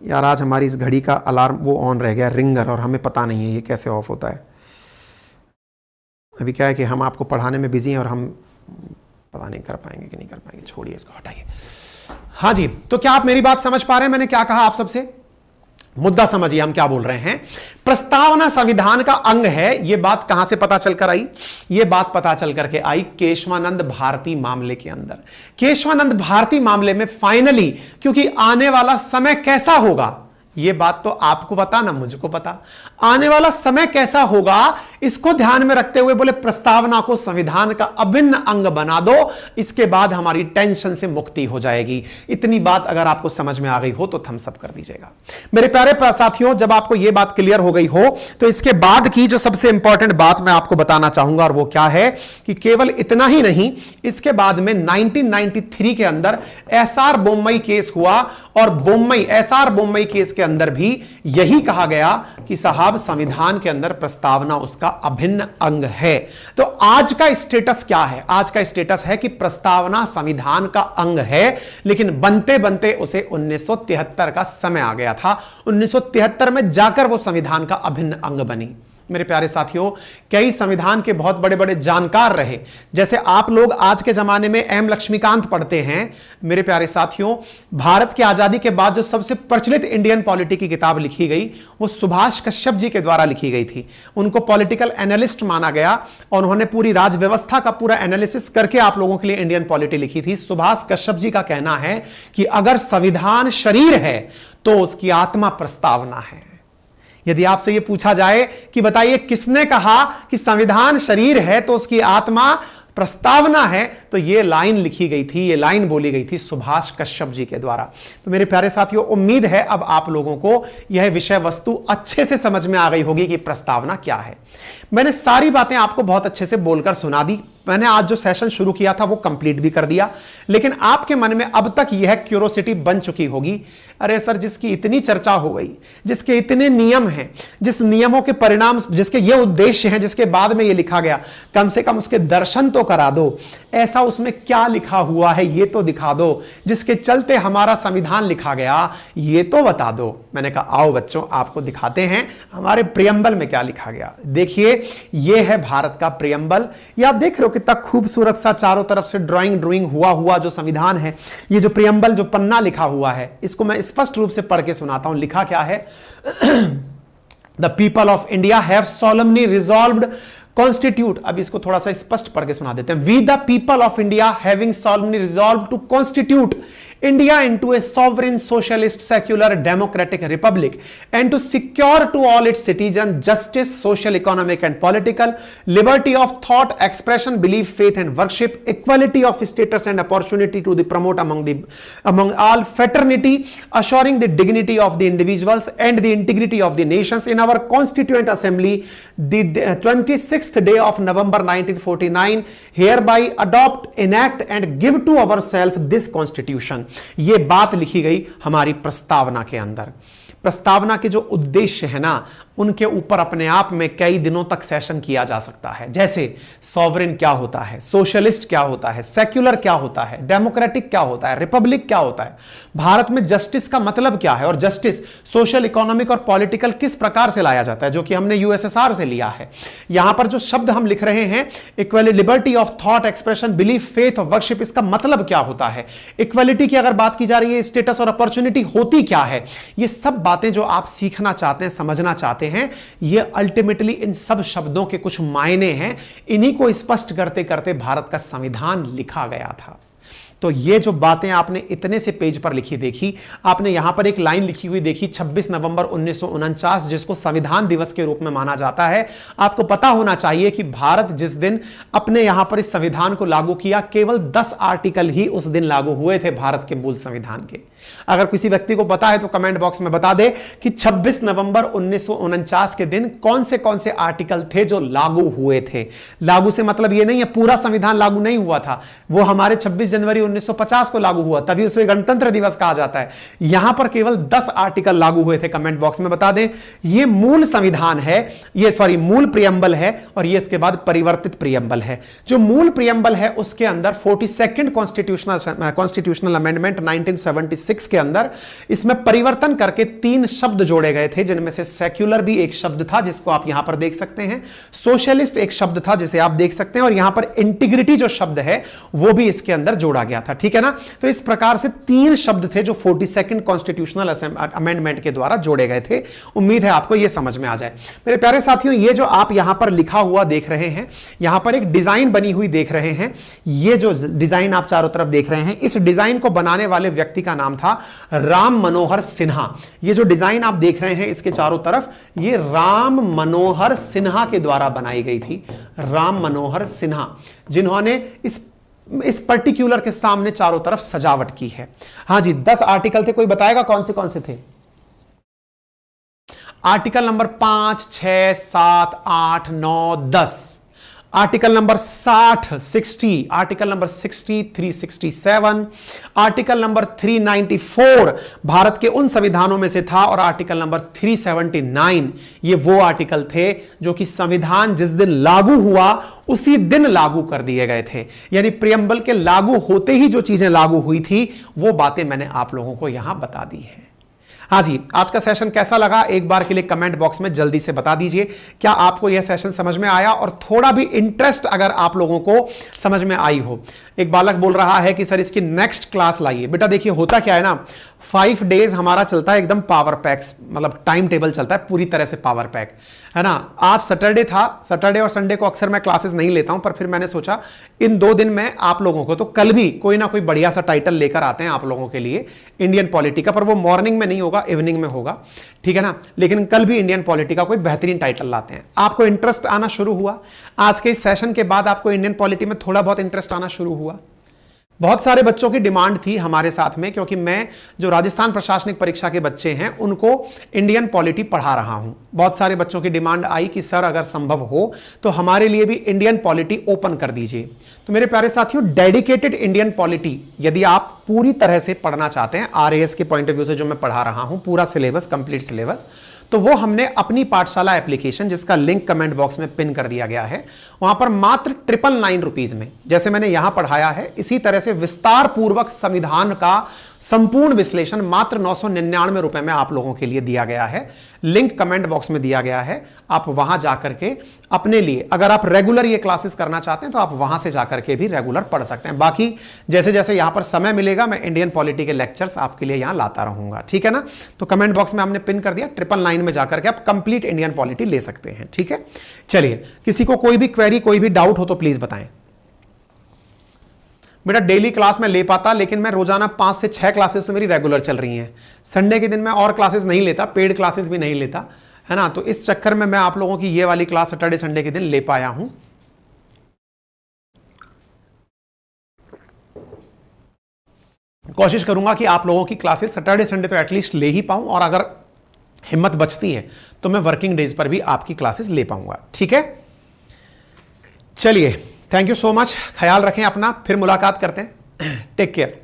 यार आज हमारी इस घड़ी का अलार्म वो ऑन रह गया, रिंगर, और हमें पता नहीं है ये कैसे ऑफ होता है। अभी क्या है कि हम आपको पढ़ाने में बिजी हैं और हम पता नहीं कर पाएंगे कि नहीं कर पाएंगे, छोड़िए इसको, हटाइए। हाँ जी, तो क्या आप मेरी बात समझ पा रहे हैं? मैंने क्या कहा आप सबसे? मुद्दा समझिए हम क्या बोल रहे हैं। प्रस्तावना संविधान का अंग है, यह बात कहां से पता चलकर आई? यह बात पता चल करके आई केशवानंद भारती मामले के अंदर। केशवानंद भारती मामले में फाइनली, क्योंकि आने वाला समय कैसा होगा यह बात तो आपको पता ना मुझको पता, आने वाला समय कैसा होगा इसको ध्यान में रखते हुए बोले प्रस्तावना को संविधान का अभिन्न अंग बना दो, इसके बाद हमारी टेंशन से मुक्ति हो जाएगी। इतनी बात अगर आपको समझ में आ गई हो तो थम्स अप कर दीजिएगा। मेरे प्यारे साथियों, जब आपको यह बात क्लियर हो गई हो तो इसके बाद की जो सबसे इंपॉर्टेंट बात मैं आपको बताना चाहूंगा और वो क्या है कि केवल इतना ही नहीं, इसके बाद में 1993 के अंदर SR बोम्मई केस हुआ और SR बोम्मई केस के अंदर भी यही कहा गया कि साहब संविधान के अंदर प्रस्तावना उसका अभिन्न अंग है। तो आज का स्टेटस क्या है? आज का स्टेटस है कि प्रस्तावना संविधान का अंग है, लेकिन बनते बनते उसे 1973 का समय आ गया था। 1973 में जाकर वो संविधान का अभिन्न अंग बनी। मेरे प्यारे साथियों, कई संविधान के बहुत बड़े बड़े जानकार रहे, जैसे आप लोग आज के जमाने में एम लक्ष्मीकांत पढ़ते हैं। मेरे प्यारे साथियों, भारत की आजादी के बाद जो सबसे प्रचलित इंडियन पॉलिटी की किताब लिखी गई वो सुभाष कश्यप जी के द्वारा लिखी गई थी। उनको पॉलिटिकल एनालिस्ट माना गया और उन्होंने पूरी राज व्यवस्था का पूरा एनालिसिस करके आप लोगों के लिए इंडियन पॉलिटी लिखी थी। सुभाष कश्यप जी का कहना है कि अगर संविधान शरीर है तो उसकी आत्मा प्रस्तावना है। यदि आपसे यह पूछा जाए कि बताइए किसने कहा कि संविधान शरीर है तो उसकी आत्मा प्रस्तावना है, तो यह लाइन लिखी गई थी, यह लाइन बोली गई थी सुभाष कश्यप जी के द्वारा। तो मेरे प्यारे साथियों, उम्मीद है अब आप लोगों को यह विषय वस्तु अच्छे से समझ में आ गई होगी कि प्रस्तावना क्या है। मैंने सारी बातें आपको बहुत अच्छे से बोलकर सुना दी। मैंने आज जो सेशन शुरू किया था वो कंप्लीट भी कर दिया, लेकिन आपके मन में अब तक यह क्यूरोसिटी बन चुकी होगी, अरे सर जिसकी इतनी चर्चा हो गई, जिसके इतने नियम हैं, जिस नियमों के परिणाम, जिसके ये उद्देश्य हैं, जिसके बाद में ये लिखा गया, कम से कम उसके दर्शन तो करा दो, ऐसा उसमें क्या लिखा हुआ है ये तो दिखा दो, जिसके चलते हमारा संविधान लिखा गया ये तो बता दो। मैंने कहा आओ बच्चों आपको दिखाते हैं हमारे प्रियम्बल में क्या लिखा गया। देखिए ये है भारत का प्रियम्बल। ये आप देख रहे हो कितना खूबसूरत सा चारों तरफ से ड्राइंग हुआ जो संविधान है। ये जो प्रियम्बल जो पन्ना लिखा हुआ है, इसको मैं स्पष्ट रूप से पढ़ के सुनाता हूं। लिखा क्या है? The people of India have solemnly resolved constitute. अब इसको थोड़ा सा स्पष्ट पढ़ के सुना देते हैं। We the people of India having solemnly resolved to constitute India into a sovereign, socialist, secular, democratic republic, and to secure to all its citizens justice, social, economic, and political, liberty of thought, expression, belief, faith, and worship, equality of status and opportunity to the promote among all, fraternity, assuring the dignity of the individuals and the integrity of the nations. In our Constituent Assembly, the 26th day of November 1949, hereby adopt, enact, and give to ourselves this Constitution. ये बात लिखी गई हमारी प्रस्तावना के अंदर। प्रस्तावना के जो उद्देश्य है ना, उनके ऊपर अपने आप में कई दिनों तक सेशन किया जा सकता है। जैसे सॉवरेन क्या होता है, सोशलिस्ट क्या होता है, सेक्युलर क्या होता है, डेमोक्रेटिक क्या होता है, रिपब्लिक क्या होता है, भारत में जस्टिस का मतलब क्या है, और जस्टिस सोशल, इकोनॉमिक और पॉलिटिकल किस प्रकार से लाया जाता है, जो कि हमने यूएसएसआर से लिया है। यहां पर जो शब्द हम लिख रहे हैं, equality, liberty of thought, expression, belief, faith और वर्शिप, इसका मतलब क्या होता है। इक्वलिटी की अगर बात की जा रही है, स्टेटस और अपॉर्चुनिटी होती क्या है, ये सब बातें जो आप सीखना चाहते हैं, समझना चाहते हैं, ये अल्टीमेटली इन सब शब्दों के कुछ मायने हैं। इन्हीं को स्पष्ट करते करते भारत का संविधान लिखा गया था। तो ये जो बातें आपने इतने से पेज पर लिखी देखी, आपने यहां पर एक लाइन लिखी हुई देखी 26 नवंबर 1949, जिसको संविधान दिवस के रूप में माना जाता है। आपको पता होना चाहिए कि भारत जिस दिन अपने यहां पर इस संविधान को लागू किया, केवल 10 आर्टिकल ही उस दिन लागू हुए थे भारत के मूल संविधान के। अगर किसी व्यक्ति को पता है तो कमेंट बॉक्स में बता दे कि 26 नवंबर 1949 के दिन कौन से आर्टिकल थे जो लागू हुए थे। लागू से मतलब यह नहीं है पूरा संविधान लागू नहीं हुआ था, वो हमारे 26 जनवरी 1950 को लागू हुआ, तभी उसे गणतंत्र दिवस कहा जाता है। यहां पर केवल 10 आर्टिकल लागू हुए थे। कमेंट बॉक्स में बता दें। ये मूल संविधान है, ये मूल प्रियम्बल है, और ये इसके बाद परिवर्तित प्रियम्बल है। जो मूल प्रियम्बल है उसके अंदर 42nd कॉन्स्टिट्यूशनल अमेंडमेंट 1976 के अंदर इसमें परिवर्तन करके 3 शब्द जोड़े गए थे, जिनमें से सेक्युलर भी एक शब्द था जिसको आप यहां पर देख सकते हैं, सोशलिस्ट एक शब्द था जिसे आप देख सकते हैं, और यहां पर इंटीग्रिटी जो शब्द है वो भी इसके अंदर जोड़ा गया था। ठीक है ना। तो इस प्रकार से 3 शब्द थे जो 42nd कॉन्स्टिट्यूशनल अमेंडमेंट के द्वारा जोड़े गए थे। उम्मीद है आपको यह समझ में आ जाए। मेरे प्यारे साथियों, ये जो आप यहां पर लिखा हुआ देख रहे हैं, यहां पर एक डिजाइन बनी हुई देख रहे हैं। ये जो डिजाइन आप चारों तरफ देख रहे हैं, इस डिजाइन को बनाने वाले व्यक्ति का नाम था राम मनोहर सिन्हा। ये जो डिजाइन आप देख रहे हैं इसके चारों तरफ, ये राम मनोहर सिन्हा के द्वारा बनाई गई थी। राम मनोहर सिन्हा, जिन्होंने इस पर्टिकुलर के सामने चारों तरफ सजावट की है। हां जी, 10 आर्टिकल थे। कोई बताएगा कौन से थे? Article number 5, 6, 7, 8, 9, 10। Article number 60, article number 63, 67, article number 394 Bharat के उन संविधानों में से था, और आर्टिकल नंबर 379 ये वो आर्टिकल थे जो कि संविधान जिस दिन लागू हुआ उसी दिन लागू कर दिए गए थे। यानी प्रियम्बल के लागू होते ही जो चीजें लागू हुई थी वो बातें मैंने आप लोगों को यहां बता दी है। हाँ जी, आज का सेशन कैसा लगा एक बार के लिए कमेंट बॉक्स में जल्दी से बता दीजिए। क्या आपको यह सेशन समझ में आया, और थोड़ा भी इंटरेस्ट अगर आप लोगों को समझ में आई हो, एक बालक बोल रहा है कि सर इसकी नेक्स्ट क्लास लाइए। बेटा देखिए होता क्या है ना, 5 डेज हमारा चलता है एकदम पावर पैक्स, मतलब टाइम टेबल चलता है पूरी तरह से पावर पैक, है ना। आज सैटरडे था, सैटरडे और संडे को अक्सर मैं क्लासेस नहीं लेता हूं, पर फिर मैंने सोचा इन 2 दिन में आप लोगों को, तो कल भी कोई ना कोई बढ़िया सा टाइटल लेकर आते हैं आप लोगों के लिए इंडियन पॉलिटी का, पर वो मॉर्निंग में नहीं होगा, इवनिंग में होगा, ठीक है ना। लेकिन कल भी इंडियन पॉलिटी का कोई बेहतरीन टाइटल लाते हैं। आपको इंटरेस्ट आना शुरू हुआ आज के इस सेशन के बाद, आपको इंडियन पॉलिटी में थोड़ा बहुत इंटरेस्ट आना शुरू हुआ। बहुत सारे बच्चों की डिमांड थी हमारे साथ में, क्योंकि मैं जो राजस्थान प्रशासनिक परीक्षा के बच्चे हैं उनको इंडियन पॉलिटी पढ़ा रहा हूं। बहुत सारे बच्चों की डिमांड आई कि सर अगर संभव हो तो हमारे लिए भी इंडियन पॉलिटी ओपन कर दीजिए। तो मेरे प्यारे साथियों, डेडिकेटेड इंडियन पॉलिटी यदि आप पूरी तरह से पढ़ना चाहते हैं, आरएएस के पॉइंट ऑफ व्यू से जो मैं पढ़ा रहा हूं, पूरा सिलेबस, कंप्लीट सिलेबस, तो वो हमने अपनी पाठशाला एप्लीकेशन, जिसका लिंक कमेंट बॉक्स में पिन कर दिया गया है, वहां पर मात्र 999 रुपीज में, जैसे मैंने यहां पढ़ाया है इसी तरह से विस्तार पूर्वक संविधान का संपूर्ण विश्लेषण मात्र 999 रुपए में आप लोगों के लिए दिया गया है। लिंक कमेंट बॉक्स में दिया गया है, आप वहां जाकर के अपने लिए, अगर आप रेगुलर ये क्लासेस करना चाहते हैं तो आप वहां से जाकर के भी रेगुलर पढ़ सकते हैं। बाकी जैसे जैसे यहां पर समय मिलेगा मैं इंडियन पॉलिटी के लेक्चर्स आपके लिए यहां लाता रहूंगा, ठीक है ना। तो कमेंट बॉक्स में हमने पिन कर दिया, 999 में जाकर के आप कंप्लीट इंडियन पॉलिटी ले सकते हैं, ठीक है। चलिए, किसी को कोई भी क्वेरी, कोई भी डाउट हो तो प्लीज बताएं। बेटा डेली क्लास में ले पाता, लेकिन मैं रोजाना 5 से 6 क्लासेस तो मेरी रेगुलर चल रही हैं। संडे के दिन मैं और क्लासेस नहीं लेता, पेड क्लासेस भी नहीं लेता, है ना। तो इस चक्कर में मैं आप लोगों की ये वाली क्लास सैटरडे संडे के दिन ले पाया हूं। कोशिश करूंगा कि आप लोगों की क्लासेस सैटरडे संडे तो एटलीस्ट ले ही पाऊं, और अगर हिम्मत बचती है तो मैं वर्किंग डेज पर भी आपकी क्लासेस ले पाऊंगा, ठीक है। चलिए, थैंक यू सो मच, ख्याल रखें अपना, फिर मुलाकात करते हैं, टेक केयर।